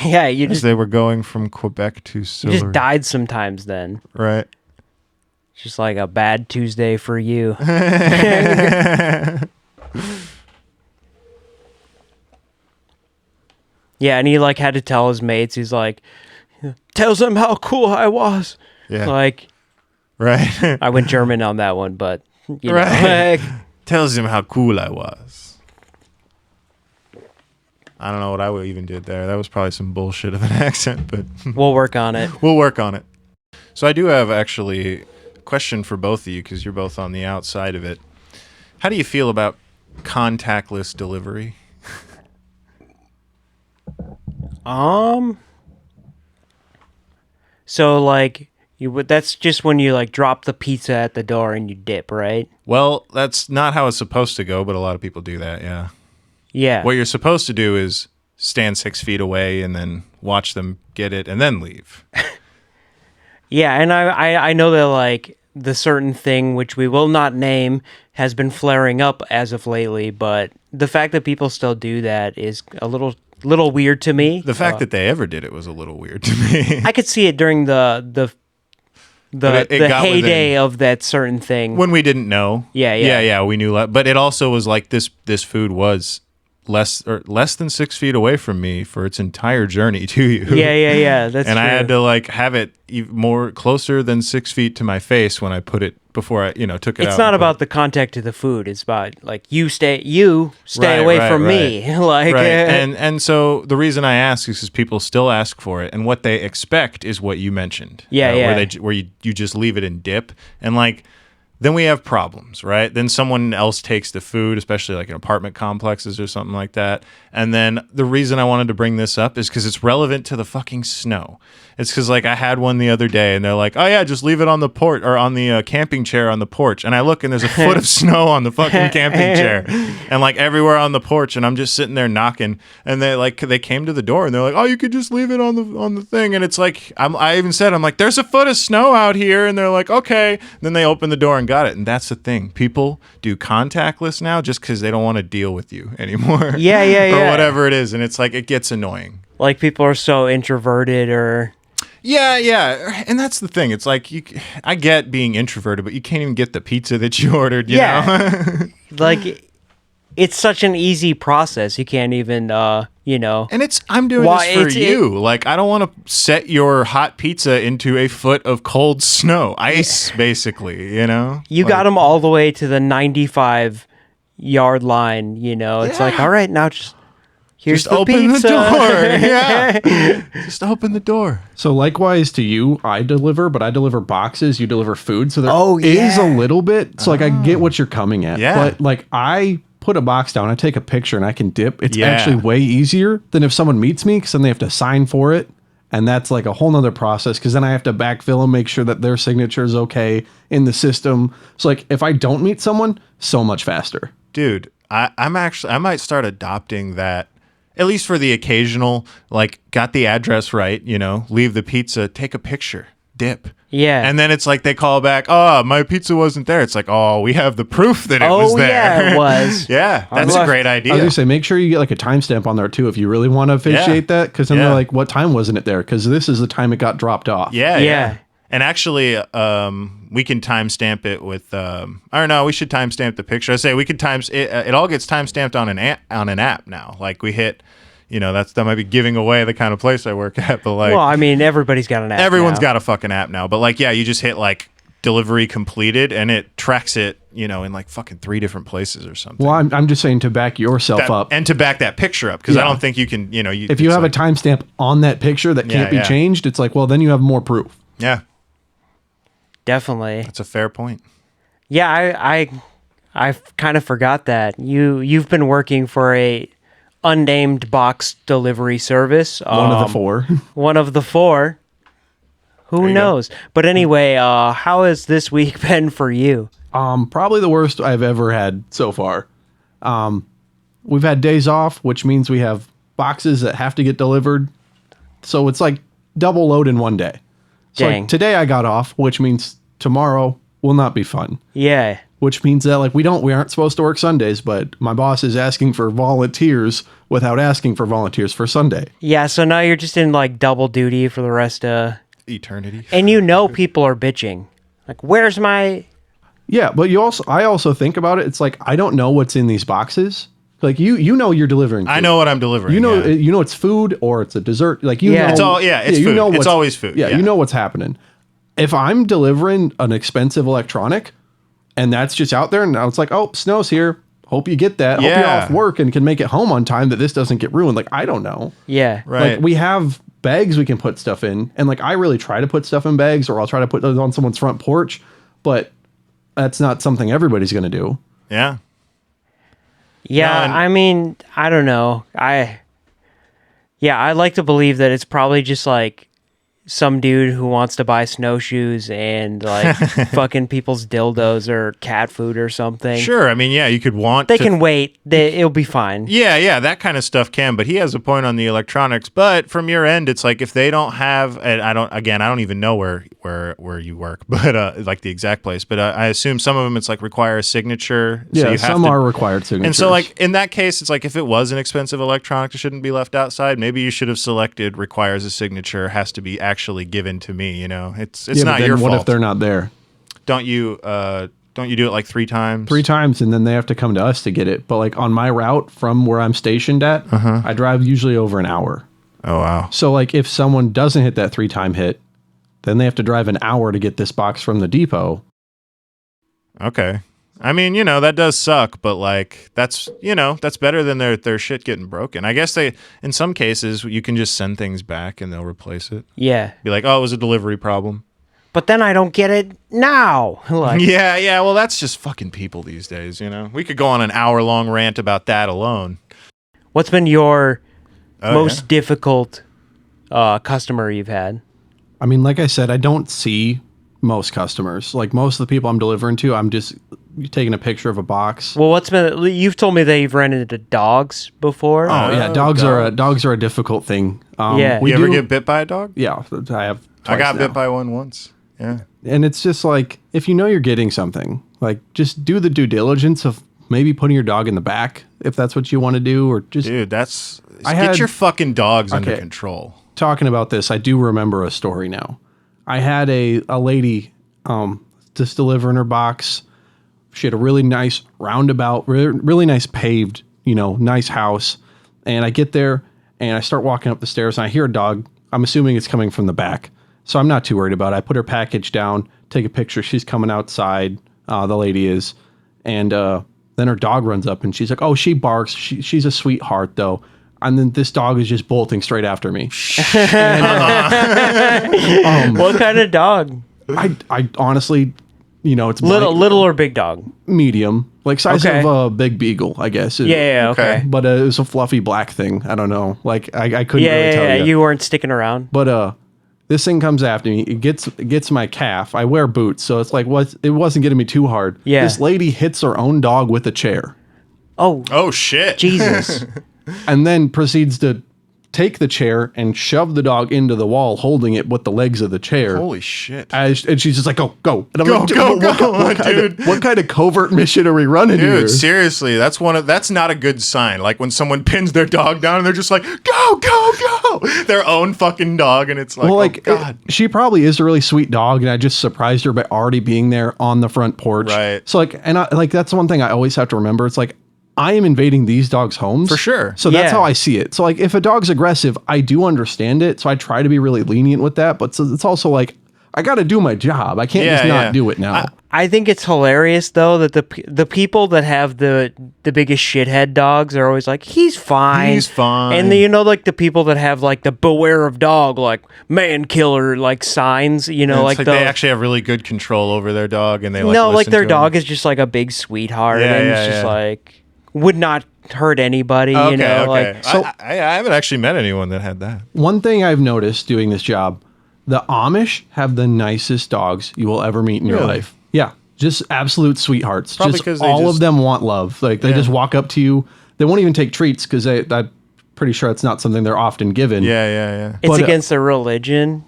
Yeah, you
as
just
they were going from Quebec to Sillery.
died sometimes then.
Right.
Just like a bad Tuesday for you. Yeah, and he had to tell his mates. He's like, tells them how cool I was.
Yeah.
Like,
Right.
I went German on that one, but you
Right.
know,
Tells him how cool I was. I don't know what I even did there. That was probably some bullshit of an accent, but
we'll work on it.
we'll work on it. So I do have actually a question for both of you because you're both on the outside of it. How do you feel about contactless delivery?
So that's just when you drop the pizza at the door and you dip, right?
Well, that's not how it's supposed to go, but a lot of people do that, yeah.
Yeah.
What you're supposed to do is stand 6 feet away and then watch them get it and then leave.
Yeah, and I know that the certain thing which we will not name has been flaring up as of lately, but the fact that people still do that is a little weird to me.
The fact that they ever did it was a little weird to me.
I could see it during the
But it got
heyday of that certain thing.
When we didn't know.
Yeah.
We knew. But it also was this food was less than 6 feet away from me for its entire journey to you.
Yeah. That's
and
true.
I had to have it more closer than 6 feet to my face when I put it before I took it out.
It's not about the contact of the food. It's about you stay away from me.
Right. And so the reason I ask is because people still ask for it, and what they expect is what you mentioned.
Yeah.
Where you just leave it in dip, and then we have problems, right? Then someone else takes the food, especially like in apartment complexes or something like that. And then the reason I wanted to bring this up is because it's relevant to the fucking snow. It's because like I had one the other day and they're like, oh yeah, just leave it on the porch or on the camping chair on the porch. And I look and there's a foot of snow on the fucking camping chair and like everywhere on the porch. And I'm just sitting there knocking and they came to the door and they're like, oh, you could just leave it on the thing. And it's like, I even said, I'm like, there's a foot of snow out here. And they're like, okay. And then they open the door and got it. And that's the thing. People do contactless now just because they don't want to deal with you anymore.
Yeah.
Or whatever it is. And it's like, it gets annoying.
Like people are so introverted or...
Yeah. And that's the thing. It's like, I get being introverted, but you can't even get the pizza that you ordered, you know?
Like, it's such an easy process. You can't even, you know.
And I'm doing this for you. Like, I don't want to set your hot pizza into a foot of cold snow. Ice, basically, you know?
You got them all the way to the 95-yard line, you know? It's like, all right, now here's the
open
pizza.
the door. Yeah. Just open the door.
So likewise to you, I deliver, but I deliver boxes. You deliver food. So there
Oh,
is
yeah.
a little bit. So like I get what you're coming at.
Yeah.
But like I put a box down, I take a picture and I can dip. It's
Yeah.
actually way easier than if someone meets me because then they have to sign for it. And that's like a whole nother process because then I have to backfill them, make sure that their signature is okay in the system. So like if I don't meet someone, so much faster.
Dude, I might start adopting that. At least for the occasional, like, got the address right, you know, leave the pizza, take a picture, dip.
Yeah.
And then it's like they call back, oh, my pizza wasn't there. It's like, oh, we have the proof that it was there.
Yeah, it was.
Yeah, that's a great idea.
I was going to say, make sure you get like a timestamp on there too if you really want to officiate that. Because then they're like, what time wasn't it there? Because this is the time it got dropped off.
Yeah. And actually, we can timestamp it with. I don't know. We should timestamp the picture. I say we could it all gets timestamped on an app now. Like we hit, you know, that might be giving away the kind of place I work at. But like,
well, I mean, everybody's got an app.
everyone's
now.
got a fucking app now. But like, yeah, you just hit like delivery completed, and it tracks it, you know, in like fucking 3 different places or something.
Well, I'm just saying to back yourself up.
And to back that picture up, because I don't think you can, you know,
if you have a timestamp on that picture that can't be changed, it's like, well, then you have more proof.
Yeah.
Definitely.
That's a fair point.
Yeah, I kind of forgot that. You've been working for a unnamed box delivery service.
One of the 4.
One of the 4. Who knows? But anyway, how has this week been for you?
Probably the worst I've ever had so far. We've had days off, which means we have boxes that have to get delivered. So it's like double load in one day. So
Dang.
like today I got off, which means tomorrow will not be fun.
Yeah.
Which means that like we aren't supposed to work Sundays, but my boss is asking for volunteers without asking for volunteers for Sunday.
Yeah, so now you're just in like double duty for the rest of
Eternity.
and you know people are bitching. Like, where's my
Yeah, but I also think about it. It's like I don't know what's in these boxes. Like you know you're delivering food.
I know what I'm delivering.
You know it's food or it's a dessert. Like you
Yeah.
know
It's food.
You know
It's always food.
Yeah,
Yeah.
you know what's happening. If I'm delivering an expensive electronic and that's just out there and now it's like, oh, snow's here. Hope you get that. Hope you're
Yeah.
off work and can make it home on time that this doesn't get ruined. Like I don't know.
Yeah.
Right.
Like we have bags we can put stuff in and like I really try to put stuff in bags or I'll try to put it on someone's front porch, but that's not something everybody's going to do.
Yeah.
Yeah,
No, and-
I mean, I don't know. I like to believe that it's probably just like some dude who wants to buy snowshoes and like fucking people's dildos or cat food or something.
Sure. I mean, yeah, you could want
They
to
can wait. It'll be fine.
Yeah, that kind of stuff can, but he has a point on the electronics. But from your end, it's like if they don't have, and I don't even know where you work, but like the exact place. But I assume some of them it's like require a signature.
Yeah,
so you have
some
to,
are required signatures.
And so like in that case, it's like if it was an expensive electronic that shouldn't be left outside, maybe you should have selected requires a signature, has to be actually given to me. You know, it's
yeah, but
not
then
your
what
fault.
if they're not there?
Don't you do it like 3 times?
3 times and then they have to come to us to get it. But like on my route from where I'm stationed at, I drive usually over an hour.
Oh wow.
So like if someone doesn't hit that 3-time hit, then they have to drive an hour to get this box from the depot.
Okay. I mean, you know, that does suck, but like that's better than their shit getting broken. I guess in some cases you can just send things back and they'll replace it.
Yeah.
Be like, "Oh, it was a delivery problem."
but then I don't get it now. Like,
Yeah. Well, that's just fucking people these days, you know? We could go on an hour-long rant about that alone.
what's been your
Oh,
most difficult customer you've had?
I mean, like I said, I don't see most customers. Like most of the people I'm delivering to, I'm just taking a picture of a box.
Well, you've told me that you've run into dogs before.
Oh yeah, dogs are a difficult thing.
Yeah.
we
You ever
do-
get bit by a dog?
Yeah, I have.
I got
twice
bit
now.
by one once. Yeah.
And it's just like, if you know you're getting something, like just do the due diligence of maybe putting your dog in the back if that's what you want to do, or just
Dude, get
had-
your fucking dogs under
Okay.
control.
talking about this. I do remember a story now. I had a lady just delivering her box. She had a really nice roundabout, really nice paved, nice house. And I get there and I start walking up the stairs and I hear a dog. I'm assuming it's coming from the back. So I'm not too worried about it. I put her package down, take a picture. She's coming outside. The lady is. And then her dog runs up and she's like, oh, she barks. She's a sweetheart though. And then this dog is just bolting straight after me.
What kind of dog?
I honestly, it's
Little or big dog?
medium, like size
Okay.
of a big beagle, I guess.
Yeah, okay.
Okay.
But it was a fluffy black thing. I don't know. Like I couldn't really tell you.
You weren't sticking around.
But this thing comes after me. It gets my calf. I wear boots, so it's like it wasn't getting me too hard.
Yeah.
This lady hits her own dog with a chair,
Oh,
Oh, shit.
Jesus.
and then proceeds to take the chair and shove the dog into the wall, holding it with the legs of the chair.
Holy shit.
And she's just like, go. And I'm
Go,
like,
go,
what
go,
kind of-
dude.
what kind of covert mission are we running here?
Dude, seriously, that's not a good sign. Like when someone pins their dog down and they're just like, go. Their own fucking dog, and it's like,
Well,
oh,
like
God.
she probably is a really sweet dog, and I just surprised her by already being there on the front porch.
Right.
So that's one thing I always have to remember. It's like I am invading these dogs' homes
For sure.
So that's
Yeah.
how I see it. So like if a dog's aggressive, I do understand it. So I try to be really lenient with that. But it's also like I got to do my job. I can't just not do it now.
I think it's hilarious though that the people that have the biggest shithead dogs are always like, he's fine.
He's fine.
And then, like the people that have like the beware of dog, like man killer, like signs,
It's
like the
they actually have really good control over their dog, and they like
no, like
listen
their
to
dog
him.
is just like a big sweetheart,
Yeah,
and
yeah,
it's just
yeah.
like would not hurt anybody,
Okay.
like
So-
I haven't actually met anyone that had that.
One thing I've noticed doing this job, the Amish have the nicest dogs you will ever meet in your
Really?
life. Yeah. Just absolute sweethearts.
Probably
Just
'cause they
all
just-
of them want love. Like they
Yeah.
just walk up to you. They won't even take treats because I'm pretty sure it's not something they're often given.
Yeah.
it's
but,
against their religion.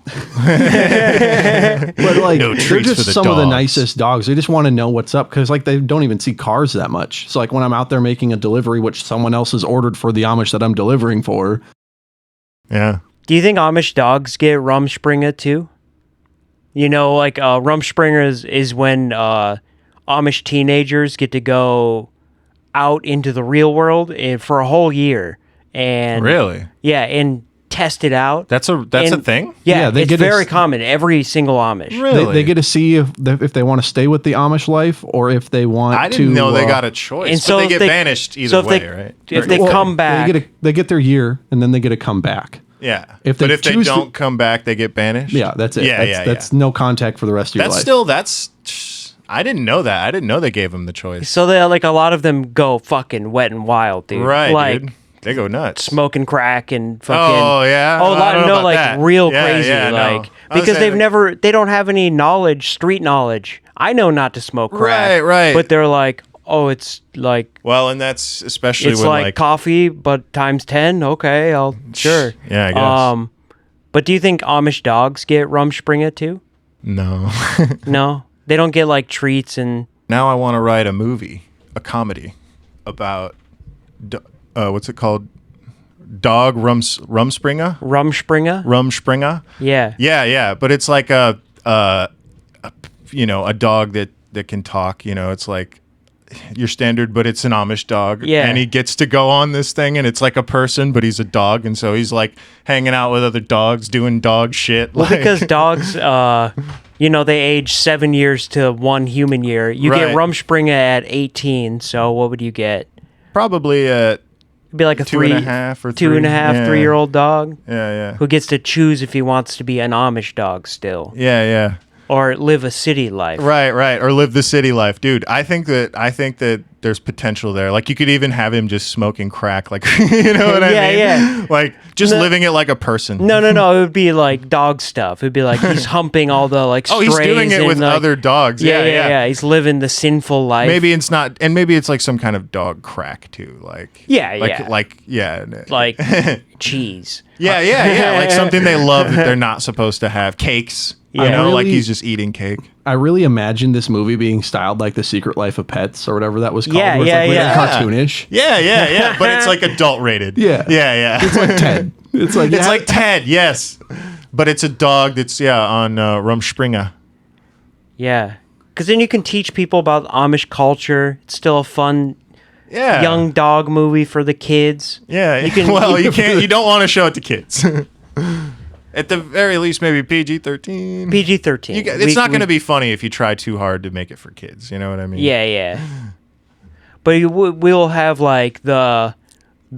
But like
No
they're
treats for
just
the
some of the
dogs.
nicest dogs. They just want to know what's up because like they don't even see cars that much. So like when I'm out there making a delivery, which someone else has ordered for the Amish that I'm delivering for,
Yeah.
Do you think Amish dogs get Rumspringa too? Like Rumspringa is when Amish teenagers get to go out into the real world for a whole year and
Really?
yeah, and test it out.
That's a
And-
thing?
Yeah,
Yeah, they
it's
get to
very
s-
common. Every single Amish.
Really?
they get to see if they want to stay with the Amish life or if they want
I
to.
didn't know they got a choice.
and
But
so
they
if
get
they-
banished either
so if
way,
they-
right?
if they
Or-
come back,
they get their year and then they get to come back.
Yeah.
if
but
they
if they
choose to-
don't come back, they get banished?
Yeah, that's it.
Yeah,
That's no contact for the rest of your life.
I didn't know that. I didn't know they gave them the choice.
so they like a lot of them go fucking wet and wild, dude.
Right,
like
dude. They go nuts.
smoking crack and fucking.
Oh, yeah?
Oh, a
I
lot.
don't know
No,
about
like
that.
real
Yeah,
crazy,
yeah, no.
like
I was
because
saying-
they don't have any knowledge, street knowledge. I know not to smoke crack.
Right.
But they're like, oh, it's like
Well, and that's especially
it's
when
like coffee, but times 10. Okay, I'll sure.
Yeah, I guess.
But do you think Amish dogs get Rumspringa too?
No.
No, they don't get like treats and.
Now I want to write a movie, a comedy about what's it called? Dog Rumspringa?
Rumspringa?
Rumspringa?
Yeah.
Yeah, but it's like a dog that can talk, it's like your standard, but it's an Amish dog.
Yeah.
And he gets to go on this thing and it's like a person, but he's a dog, and so he's like hanging out with other dogs doing dog shit.
Well,
like-
because dogs, they age 7 years to 1 human year. You get
Right.
Rumspringa at 18. So what would you get?
probably
It'd be like a
2.5 or
2.5,
3,
3-year-old dog
yeah.
who gets to choose if he wants to be an Amish dog still.
Yeah.
or live a city life.
Right, or live the city life, dude. I think that there's potential there. Like you could even have him just smoking crack, like you know what I mean?
Yeah.
Like just living it like a person.
No. It would be like dog stuff. It'd be like he's humping all the like.
Oh, he's doing it with other dogs. Yeah.
He's living the sinful life.
Maybe it's not, and maybe it's like some kind of dog crack too. Like
like cheese.
Yeah. Like something they love that they're not supposed to have. Cakes.
Yeah.
You know, like
Really-
he's just eating cake.
I really imagine this movie being styled like The Secret Life of Pets or whatever that was called.
Yeah,
where it's like really
yeah.
cartoonish.
Yeah. But it's like adult rated.
Yeah.
Yeah.
It's like Ted. It's like
It's like Ted, yes. But it's a dog that's, on Rumspringa.
Yeah, because then you can teach people about Amish culture. It's still a fun
Yeah.
young dog movie for the kids.
Yeah.
You can-
You don't want to show it to kids. At the very least, maybe PG-13.
PG-13.
It's not going to be funny if you try too hard to make it for kids. You know what I mean?
Yeah. But we'll have like the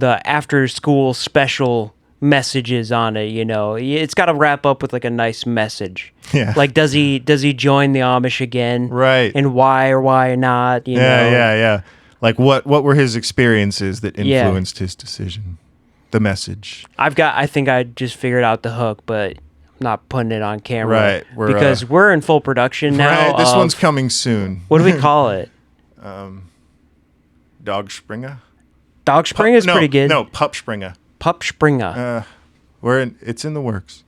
after school special messages on it. You know, it's got to wrap up with like a nice message.
Yeah.
Like does he join the Amish again?
Right.
And why or why not? You know?
Yeah. Like what were his experiences that influenced his decision? The message.
I think I just figured out the hook, but I'm not putting it on camera.
Right,
because we're in full production now.
Right. This
of-
one's coming soon.
What do we call it?
Dog Springer?
Dog Spring is pretty good.
No, Pup Springer.
Pup Springer.
It's in the works.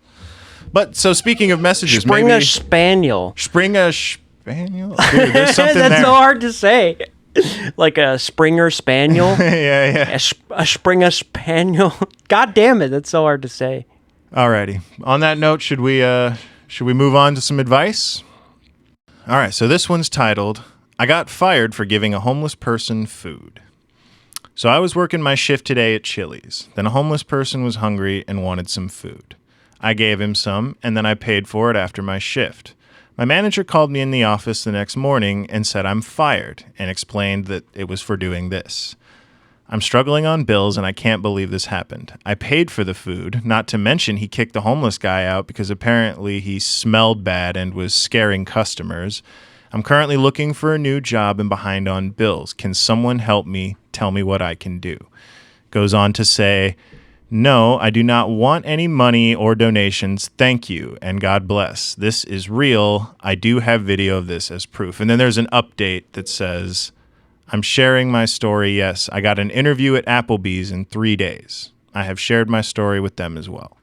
But so speaking of messages,
Springer
maybe
Spaniel.
Springer Spaniel. Dude, there's something
That's
there.
so hard to say. Like a Springer Spaniel.
Yeah.
A Springer Spaniel. God damn it, that's so hard to say.
Alrighty. On that note, should we move on to some advice? All right. So this one's titled, "I got fired for giving a homeless person food." So I was working my shift today at Chili's. Then a homeless person was hungry and wanted some food. I gave him some, and then I paid for it after my shift. My manager called me in the office the next morning and said I'm fired and explained that it was for doing this. I'm struggling on bills and I can't believe this happened. I paid for the food, not to mention he kicked the homeless guy out because apparently he smelled bad and was scaring customers. I'm currently looking for a new job and behind on bills. Can someone help me? Tell me what I can do. Goes on to say, "No, I do not want any money or donations. Thank you, and God bless. This is real. I do have video of this as proof." And then there's an update that says, "I'm sharing my story. Yes, I got an interview at Applebee's in 3 days. I have shared my story with them as well."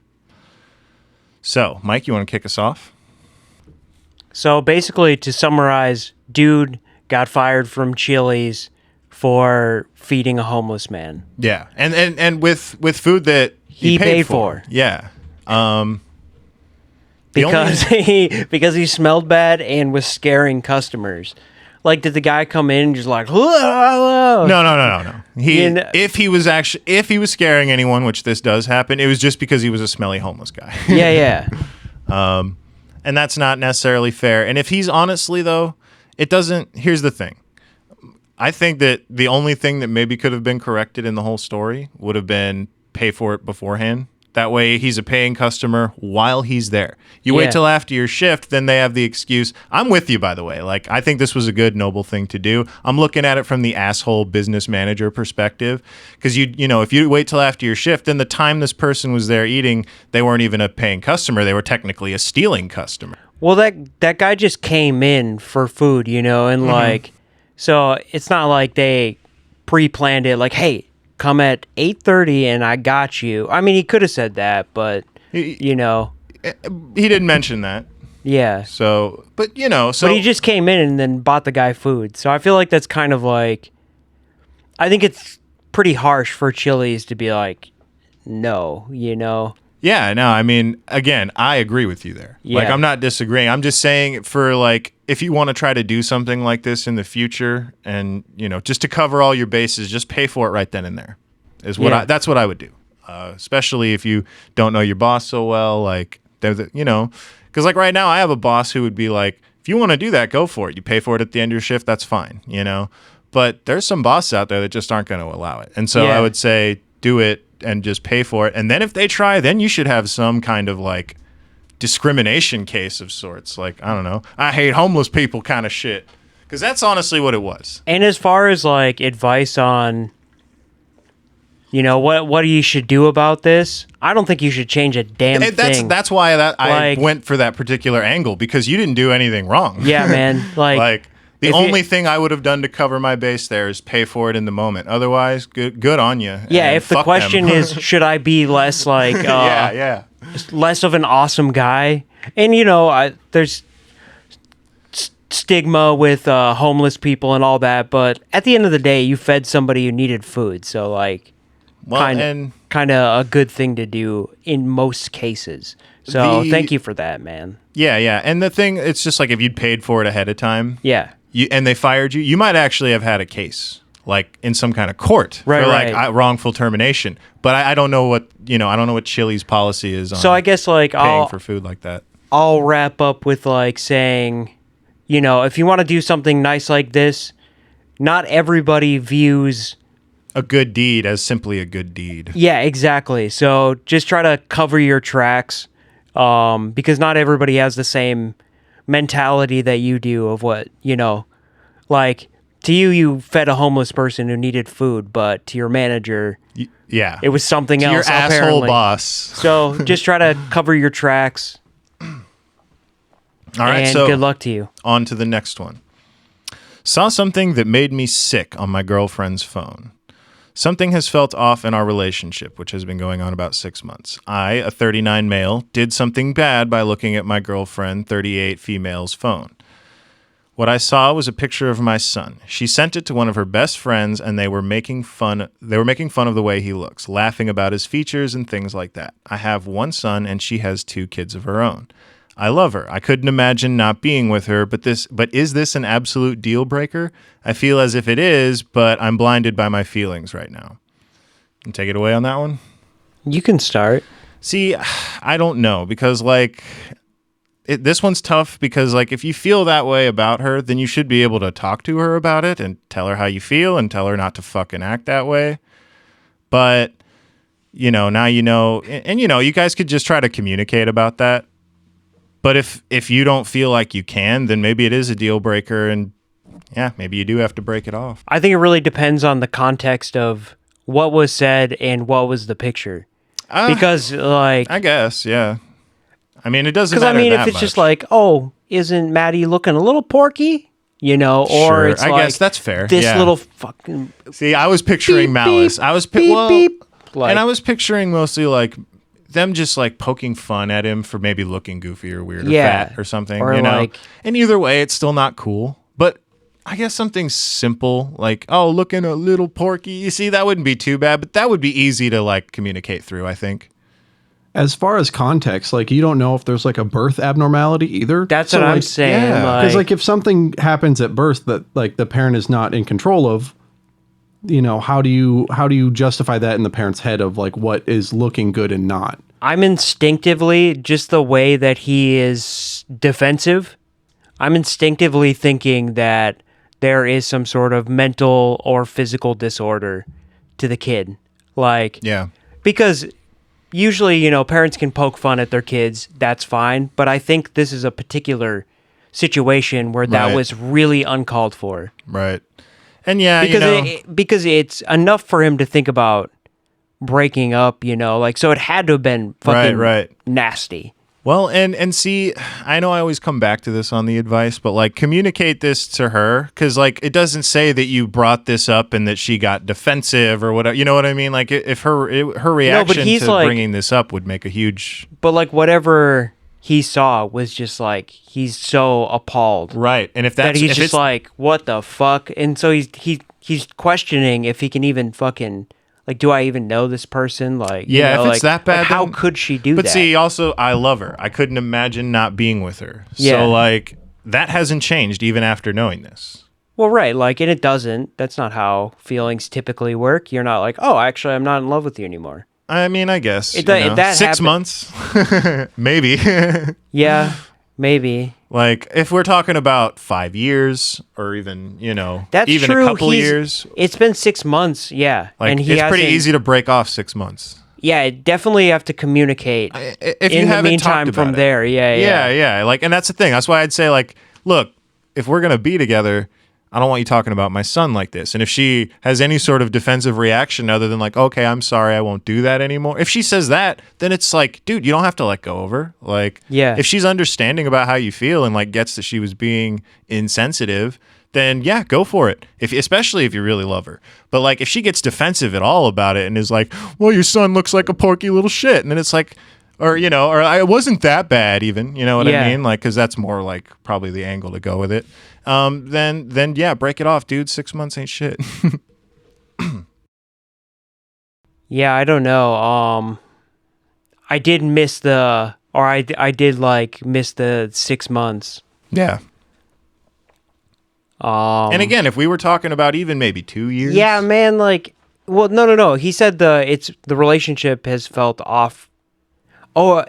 So, Mike, you want to kick us off?
So basically, to summarize, dude got fired from Chili's for feeding a homeless man.
Yeah, and with food that
He paid for.
Yeah.
Because he smelled bad and was scaring customers. Like, did the guy come in and just like, whoa?
No.
You know-
If he was scaring anyone, which this does happen, it was just because he was a smelly homeless guy.
Yeah.
And that's not necessarily fair. And if he's honestly though, it doesn't. Here's the thing. I think that the only thing that maybe could have been corrected in the whole story would have been pay for it beforehand. That way he's a paying customer while he's there. You
Yeah.
wait till after your shift, then they have the excuse. I'm with you, by the way. Like, I think this was a good, noble thing to do. I'm looking at it from the asshole business manager perspective. Because, you know, if you wait till after your shift, then the time this person was there eating, they weren't even a paying customer. They were technically a stealing customer.
Well, that guy just came in for food, you know, and like, so it's not like they pre-planned it. Like, hey, come at 8:30 and I got you. I mean, he could have said that, but you know,
He didn't mention that.
yeah.
So, but you know, so
But he just came in and then bought the guy food. So I feel like that's kind of like, I think it's pretty harsh for Chili's to be like, no, you know.
yeah, no, I mean, again, I agree with you there. Like,
Yeah.
I'm not disagreeing. I'm just saying for like, if you want to try to do something like this in the future and, you know, just to cover all your bases, just pay for it right then and there is what
Yeah.
that's what I would do. Especially if you don't know your boss so well, like, you know, because like right now I have a boss who would be like, if you want to do that, go for it. You pay for it at the end of your shift. That's fine, you know, but there's some bosses out there that just aren't going to allow it. And so
Yeah.
I would say do it and just pay for it. And then if they try, then you should have some kind of like discrimination case of sorts. Like, I don't know, I hate homeless people kind of shit. Because that's honestly what it was.
And as far as like advice on, you know, what you should do about this, I don't think you should change a damn thing.
That's why I went for that particular angle, because you didn't do anything wrong.
Yeah, man. Like
the only thing I would have done to cover my base there is pay for it in the moment. Otherwise, good on you.
Yeah, if the question is, should I be less like, less of an awesome guy? And you know, there's stigma with homeless people and all that, but at the end of the day, you fed somebody who needed food, so like, kind of a good thing to do in most cases. So thank you for that, man.
Yeah, and the thing, it's just like if you'd paid for it ahead of time, and they fired you, you might actually have had a case, like in some kind of court, for like wrongful termination. But I don't know what I don't know what Chili's policy is on.
So I guess like
paying for food like that.
I'll wrap up with like saying, you know, if you want to do something nice like this, not everybody views
a good deed as simply a good deed.
Yeah, exactly. So just try to cover your tracks, because not everybody has the same mentality that you do of what, you know, like to you fed a homeless person who needed food, but to your manager, it was something else.
Your asshole
apparently.
Boss.
So just try to cover your tracks.
All right,
and
so
good luck to you.
On to the next one. Saw something that made me sick on my girlfriend's phone. Something has felt off in our relationship, which has been going on about 6 months. I, a 39 male, did something bad by looking at my girlfriend, 38 female's phone. What I saw was a picture of my son. She sent it to one of her best friends, and they were making fun of the way he looks, laughing about his features and things like that. I have one son, and she has 2 kids of her own. I love her. I couldn't imagine not being with her, but is this an absolute deal breaker? I feel as if it is, but I'm blinded by my feelings right now. Can take it away on that one?
You can start.
See, I don't know, because like this one's tough, because like if you feel that way about her, then you should be able to talk to her about it and tell her how you feel and tell her not to fucking act that way. But you know, now you know, and you know, you guys could just try to communicate about that. But if you don't feel like you can, then maybe it is a deal breaker, and yeah, maybe you do have to break it off.
I think it really depends on the context of what was said and what was the picture. Because like,
I guess, yeah. I mean, it doesn't matter.
Because I mean, if it's
much.
just like, oh, isn't Maddie looking a little porky? You know, or
sure,
it's
I
like,
guess that's fair.
This
yeah.
little fucking.
See, I was picturing
beep,
malice.
Beep,
I was
beep. Like,
and I was picturing mostly like them just like poking fun at him for maybe looking goofy or weird or fat or something,
or
you know?
Like,
and either way, it's still not cool. But I guess something simple like, oh, looking a little porky. You see, that wouldn't be too bad, but that would be easy to like communicate through, I think.
As far as context, like you don't know if there's like a birth abnormality either.
That's what I'm saying.
Yeah, because like if something happens at birth that like the parent is not in control of, you know, how do you justify that in the parent's head of like what is looking good and not?
I'm instinctively, just the way that he is defensive, I'm instinctively thinking that there is some sort of mental or physical disorder to the kid. Like,
yeah,
because usually, you know, parents can poke fun at their kids. That's fine. But I think this is a particular situation where that was really uncalled for.
Right. And yeah,
because because it's enough for him to think about breaking up, you know, like, so it had to have been fucking nasty.
Well, and see, I know I always come back to this on the advice, but like communicate this to her, because like it doesn't say that you brought this up and that she got defensive or whatever. You know what I mean? Like if her reaction to like, bringing this up would make a huge.
But like whatever he saw was just like, he's so appalled,
right? And if
he's just like, what the fuck? And so he's questioning if he can even fucking. Like, do I even know this person? Like,
yeah,
you know,
if it's that bad,
like, how could she do that?
But see, also, I love her. I couldn't imagine not being with her.
Yeah.
So, like, that hasn't changed even after knowing this.
Well, right. Like, and it doesn't. That's not how feelings typically work. You're not like, oh, actually, I'm not in love with you anymore.
I mean, I guess.
That
6 months? Maybe.
Yeah, maybe.
Like, if we're talking about 5 years or even, you know,
that's
even
true.
a couple years.
It's been 6 months, yeah.
Like,
and
it's pretty easy to break off 6 months.
Yeah, definitely have to communicate.
If
in
you
the
haven't
meantime,
talked
from
about it.
there,
Yeah. Like, and that's the thing. That's why I'd say, like, look, if we're gonna be together, I don't want you talking about my son like this. And if she has any sort of defensive reaction other than like, okay, I'm sorry, I won't do that anymore. If she says that, then it's like, dude, you don't have to let go of her. Like,
Yeah.
if she's understanding about how you feel and like gets that she was being insensitive, then yeah, go for it. Especially if you really love her. But like, if she gets defensive at all about it and is like, well, your son looks like a porky little shit, and then it's like, or I wasn't that bad even, you know what
Yeah.
I mean? Like, because that's more like probably the angle to go with it. Then yeah, break it off, dude. 6 months ain't shit.
Yeah, I don't know. I did miss I did like miss the 6 months.
Yeah. And again, if we were talking about even maybe 2 years.
Yeah, man, like, well, no. He said the relationship has felt off. Oh,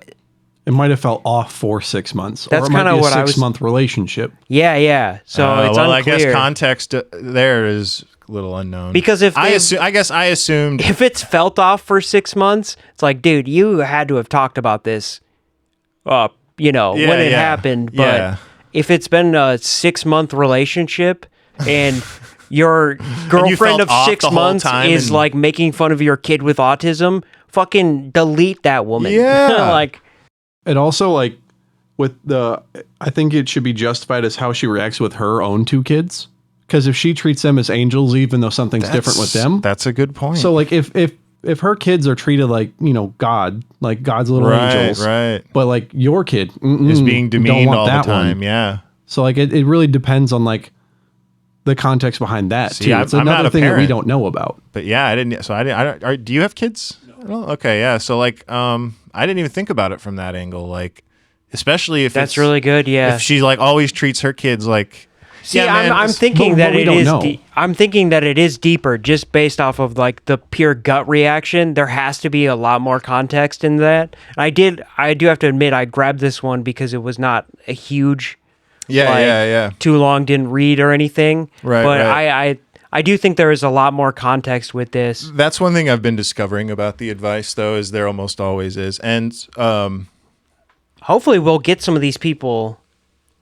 It might have felt off for 6 months.
That's
or it might
kinda
be a
what I was-
6-month relationship.
yeah. So it's
well,
unclear.
I guess context there is a little unknown.
Because if
I
they've-
guess I assumed.
if it's felt off for 6 months, it's like, dude, you had to have talked about this, when it happened. But
Yeah.
if it's been a 6-month relationship and your girlfriend
felt
of
off
6
the whole
months
time
is
and-
like making fun of your kid with autism, fucking delete that woman.
Yeah.
Like,
And also, like, I think it should be justified as how she reacts with her own 2 kids. Because if she treats them as angels, even though something's different with them.
That's a good point.
So, like, if her kids are treated like, God, like God's little angels.
right.
But, like, your kid
Is being
don't
demeaned
want
all the
that
time.
one.
Yeah.
So, like, it really depends on, like, the context behind that,
See,
too.
I'm
It's
not
another
a
thing that we
parent.
don't know about.
But yeah, I didn't. So I didn't. Do you have kids? No. Okay, yeah. So like, I didn't even think about it from that angle. Like, especially if
that's
it's,
really good. Yeah.
If she like always treats her kids like.
See,
yeah, man,
I'm
it's-
thinking
but
that
we
it
don't
is.
know.
I'm thinking that it is deeper, just based off of like the pure gut reaction. There has to be a lot more context in that. I do have to admit, I grabbed this one because it was not a huge.
Yeah,
like,
yeah.
Too long, didn't read or anything.
Right,
But
right.
I do think there is a lot more context with this.
That's one thing I've been discovering about the advice, though, is there almost always is, and
Hopefully, we'll get some of these people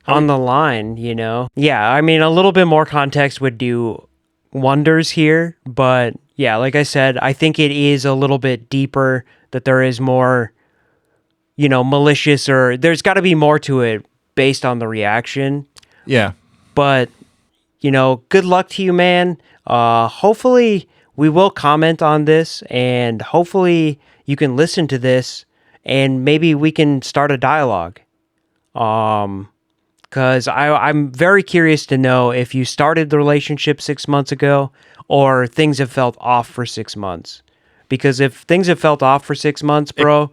on the line. Yeah. I mean, a little bit more context would do wonders here, but yeah, like I said, I think it is a little bit deeper. That there is more, malicious, or there's got to be more to it based on the reaction.
yeah.
But good luck to you, man. Hopefully we will comment on this, and hopefully you can listen to this, and maybe we can start a dialogue. Because I'm very curious to know if you started the relationship 6 months ago, or things have felt off for 6 months. Because if things have felt off for 6 months, bro,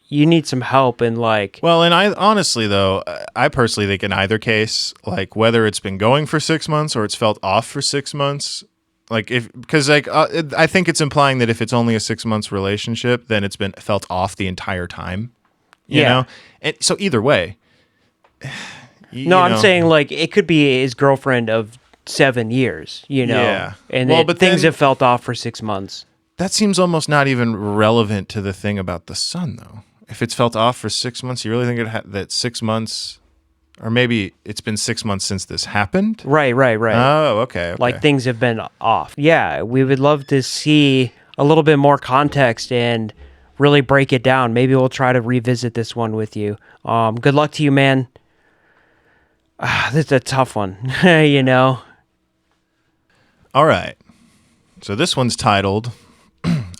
you need some help, and like.
Well, and I honestly, though, I personally think in either case, like whether it's been going for 6 months or it's felt off for 6 months, like because I think it's implying that if it's only a 6 months relationship, then it's been felt off the entire time. You know? And so either way.
I'm saying like it could be his girlfriend of 7 years,
Yeah.
and
Well,
but
but
things
then-
have felt off for 6 months.
That seems almost not even relevant to the thing about the son, though. If it's felt off for 6 months, you really think that 6 months, or maybe it's been 6 months since this happened?
Right.
Oh, okay.
Like things have been off. Yeah, we would love to see a little bit more context and really break it down. Maybe we'll try to revisit this one with you. Good luck to you, man. This is a tough one,
All right. So this one's titled,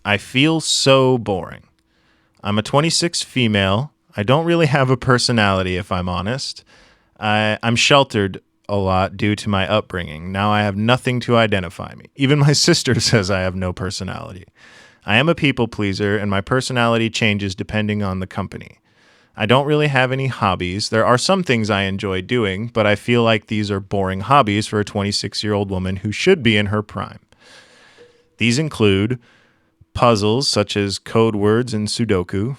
I Feel So Boring. I'm a 26 female. I don't really have a personality, if I'm honest. I'm sheltered a lot due to my upbringing. Now I have nothing to identify me. Even my sister says I have no personality. I am a people pleaser, and my personality changes depending on the company. I don't really have any hobbies. There are some things I enjoy doing, but I feel like these are boring hobbies for a 26-year-old woman who should be in her prime. These include puzzles such as code words and Sudoku,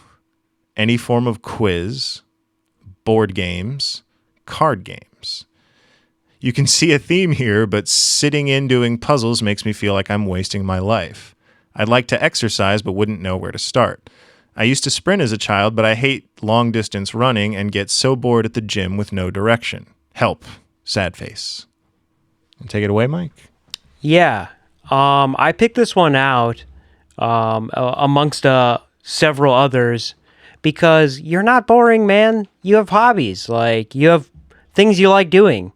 any form of quiz, board games, card games. You can see a theme here, but sitting in doing puzzles makes me feel like I'm wasting my life. I'd like to exercise but wouldn't know where to start. I used to sprint as a child, but I hate long-distance running and get so bored at the gym with no direction. Help. Sad face. Take it away, Mike.
Yeah. I picked this one out amongst several others because you're not boring, man. You have hobbies. Like, you have things you like doing.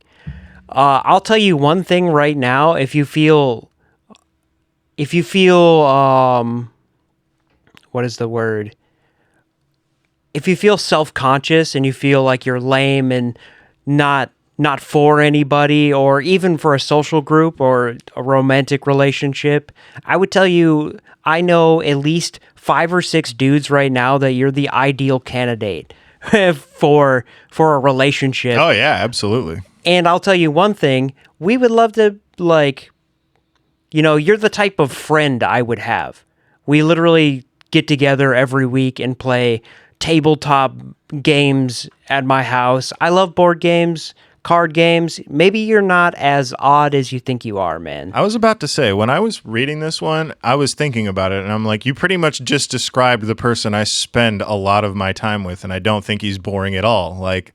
I'll tell you one thing right now. If you feel, what is the word? If you feel self-conscious and you feel like you're lame and not for anybody, or even for a social group or a romantic relationship, I would tell you, I know at least 5 or 6 dudes right now that you're the ideal candidate for a relationship.
Oh, yeah, absolutely.
And I'll tell you one thing, we would love to, like, you're the type of friend I would have. We literally get together every week and play tabletop games at my house. I love board games, card games. Maybe you're not as odd as you think you are, man.
I was about to say, when I was reading this one, I was thinking about it, and I'm like, you pretty much just described the person I spend a lot of my time with, and I don't think he's boring at all. Like,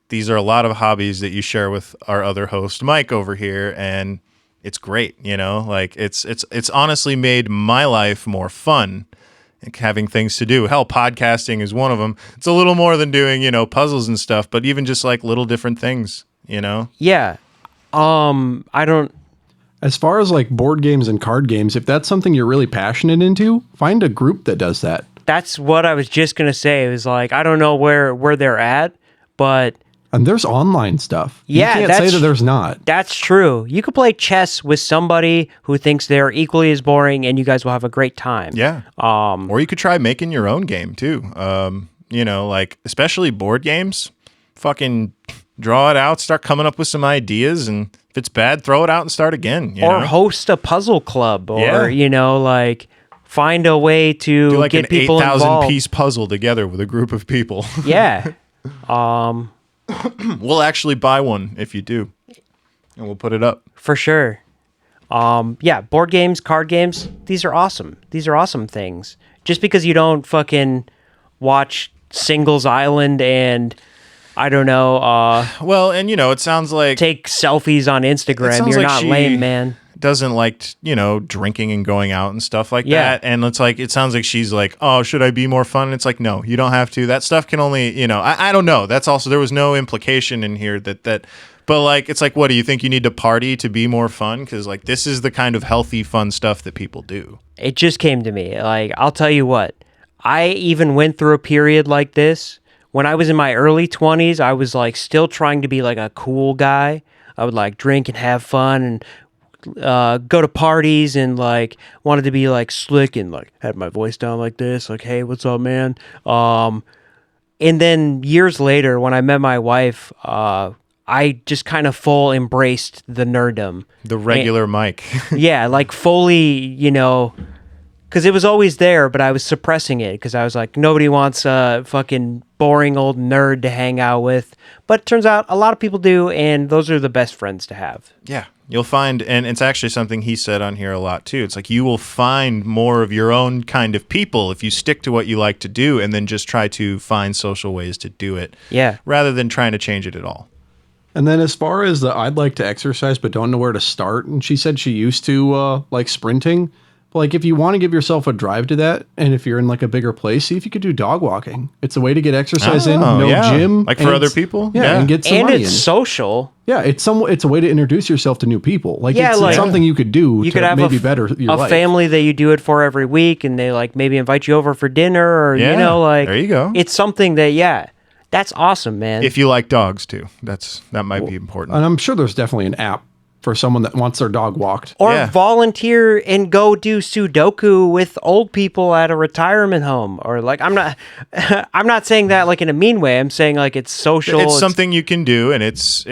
these are a lot of hobbies that you share with our other host, Mike, over here, and it's great, Like, it's honestly made my life more fun, like having things to do. Hell, podcasting is one of them. It's a little more than doing, puzzles and stuff, but even just like little different things,
Yeah. I don't...
As far as like board games and card games, if that's something you're really passionate into, find a group that does that.
That's what I was just going to say. It was like, I don't know where they're at, but...
And there's online stuff.
Yeah,
you can't say that there's not.
That's true. You could play chess with somebody who thinks they're equally as boring, and you guys will have a great time.
Yeah. Or you could try making your own game too. Like especially board games. Fucking draw it out, start coming up with some ideas, and if it's bad, throw it out and start again.
Or host a puzzle club, or like find a way to
do like
get
an
people
8,000 piece puzzle together with a group of people.
Yeah.
We'll actually buy one if you do, and we'll put it up.
For sure. Yeah, board games, card games, these are awesome. These are awesome things. Just because you don't fucking watch Singles Island and, I don't know,
well, and it sounds like...
take selfies on Instagram, you're not lame, man.
Doesn't like, drinking and going out and stuff like that. And it's like, it sounds like she's like, oh, should I be more fun? And it's like, no, you don't have to. That stuff can only, I don't know. That's also, there was no implication in here that, but like, it's like, what, do you think you need to party to be more fun? Because like, this is the kind of healthy, fun stuff that people do.
It just came to me. Like, I'll tell you what, I even went through a period like this. When I was in my early 20s, I was like still trying to be like a cool guy. I would like drink and have fun and go to parties and like wanted to be like slick and like had my voice down like this, like, hey, what's up, man? And then years later, when I met my wife, I just kind of full embraced the nerddom.
The regular Mike.
Yeah, like fully, because it was always there, but I was suppressing it because I was like, nobody wants a fucking boring old nerd to hang out with. But it turns out a lot of people do, and those are the best friends to have.
Yeah. You'll find, and it's actually something he said on here a lot too. It's like you will find more of your own kind of people if you stick to what you like to do and then just try to find social ways to do it.
Yeah.
Rather than trying to change it at all.
And then as far as I'd like to exercise but don't know where to start, and she said she used to like sprinting. Like, if you want to give yourself a drive to that, and if you're in like a bigger place, see if you could do dog walking. It's a way to get exercise in, no gym,
like for other people,
and get some money in.
And it's social.
Yeah, it's a way to introduce yourself to new people. Like,
yeah,
it's something you could do
you
to
could have
maybe better your life.
A family that you do it for every week, and they like maybe invite you over for dinner, or like
there you go.
It's something that that's awesome, man.
If you like dogs too, that might be important.
And I'm sure there's definitely an app for someone that wants their dog walked.
Or volunteer and go do Sudoku with old people at a retirement home. Or like, I'm not saying that like in a mean way. I'm saying like it's social.
It's something you can do, and it's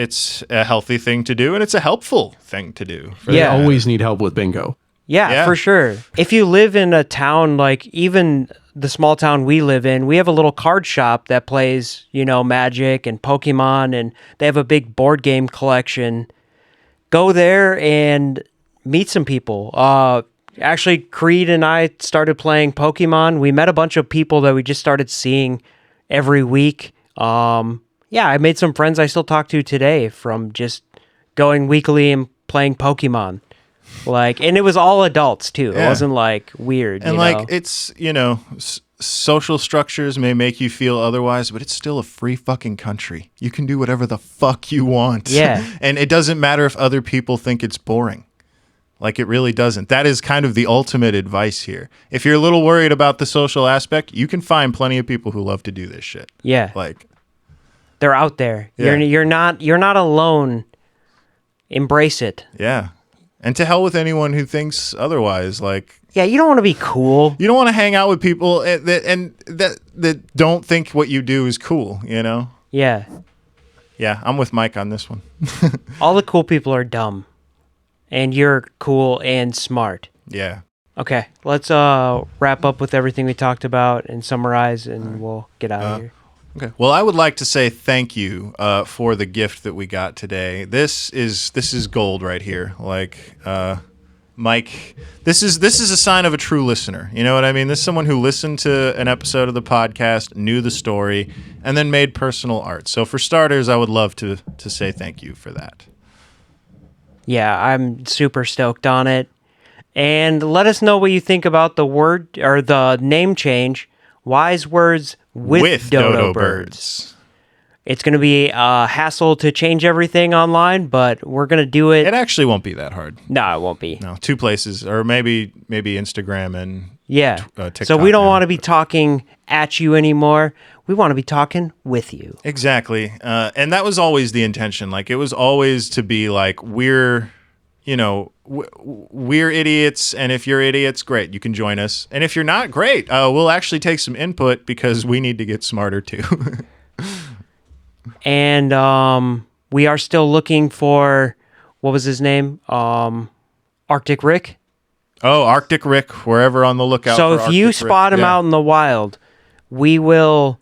a healthy thing to do, and it's a helpful thing to do.
Yeah, always need help with bingo.
Yeah, for sure. If you live in a town, like even the small town we live in, we have a little card shop that plays, Magic and Pokemon, and they have a big board game collection. Go there and meet some people. Actually, Creed and I started playing Pokemon. We met a bunch of people that we just started seeing every week. Yeah, I made some friends I still talk to today from just going weekly and playing Pokemon. Like, and it was all adults too.
Yeah.
It wasn't like weird.
And
you
like,
know?
it's, social structures may make you feel otherwise, but it's still a free fucking country. You can do whatever the fuck you want.
Yeah.
And it doesn't matter if other people think it's boring. Like, it really doesn't. That is kind of the ultimate advice here. If you're a little worried about the social aspect, you can find plenty of people who love to do this shit.
Yeah.
Like,
they're out there.
Yeah.
You're not alone. Embrace it.
yeah. And to hell with anyone who thinks otherwise. Like,
Yeah, you don't want to be cool.
you don't want to hang out with people that don't think what you do is cool, you know?
Yeah.
Yeah, I'm with Mike on this one.
All the cool people are dumb. And you're cool and smart.
Yeah.
Okay, let's wrap up with everything we talked about and summarize, and we'll get out of here.
Okay. Well, I would like to say thank you for the gift that we got today. This is gold right here. Like, Mike, this is a sign of a true listener. You know what I mean? This is someone who listened to an episode of the podcast, knew the story, and then made personal art. So for starters, I would love to say thank you for that.
Yeah, I'm super stoked on it. And let us know what you think about the word or the name change, Wise Words with Dodo Birds. It's going to be a hassle to change everything online, but we're going to do it.
It actually won't be that hard.
No, it won't be.
No, 2 places, or maybe Instagram and
Yeah.
TikTok
So we don't
now.
want to be talking at you anymore. We want to be talking with you.
Exactly. And that was always the intention. Like, it was always to be like, we're idiots. And if you're idiots, great, you can join us. And if you're not, great. We'll actually take some input because we need to get smarter too.
And we are still looking for, what was his name? Arctic Rick.
Oh, Arctic Rick, wherever on the lookout.
So
for
if you
Arctic Rick.
spot him
Yeah.
out in the wild, we will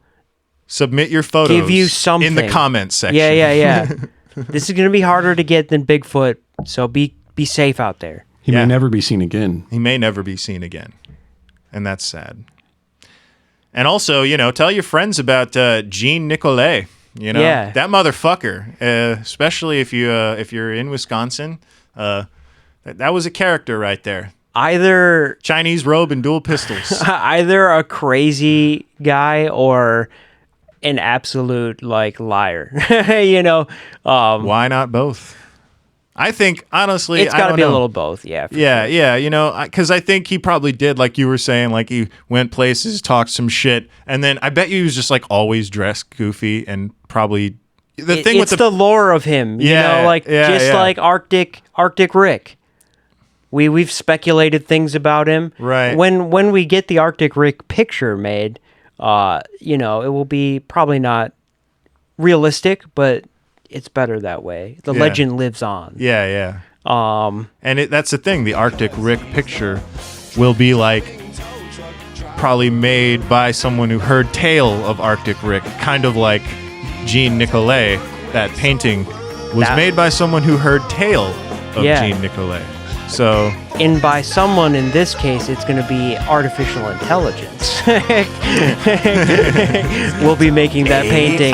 Submit your photos.
give you something
in the comments section.
Yeah. This is going to be harder to get than Bigfoot, so be safe out there.
He
Yeah.
may never be seen again.
He may never be seen again. And that's sad. And also, tell your friends about Jean Nicolet.
Yeah.
That motherfucker, especially if you're in Wisconsin, that was a character right there.
Either
Chinese robe and dual pistols.
a crazy guy or an absolute liar.
Why not both? I think honestly,
It's got to
I
be
don't
a
know.
little both. Yeah.
Yeah, because I think he probably did, like you were saying, like he went places, talked some shit, and then I bet you he was just like always dressed goofy and probably the thing with
it's the lore of him.
Yeah, yeah.
like Arctic Rick. We've speculated things about him.
Right.
When we get the Arctic Rick picture made, it will be probably not realistic, but it's better that way. The legend lives on.
Yeah. And that's the thing. The Arctic Rick picture will be like probably made by someone who heard tale of Arctic Rick, kind of like Jean Nicolet. That painting was made by someone who heard tale of Jean Nicolet. So,
And by someone in this case, it's going to be artificial intelligence. We'll be making that painting.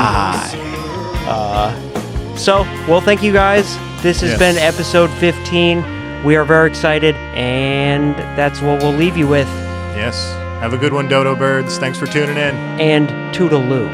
Well, thank you guys. This has been episode 15. We are very excited, and that's what we'll leave you with.
yes. Have a good one, Dodo Birds. Thanks for tuning in.
And toodaloo.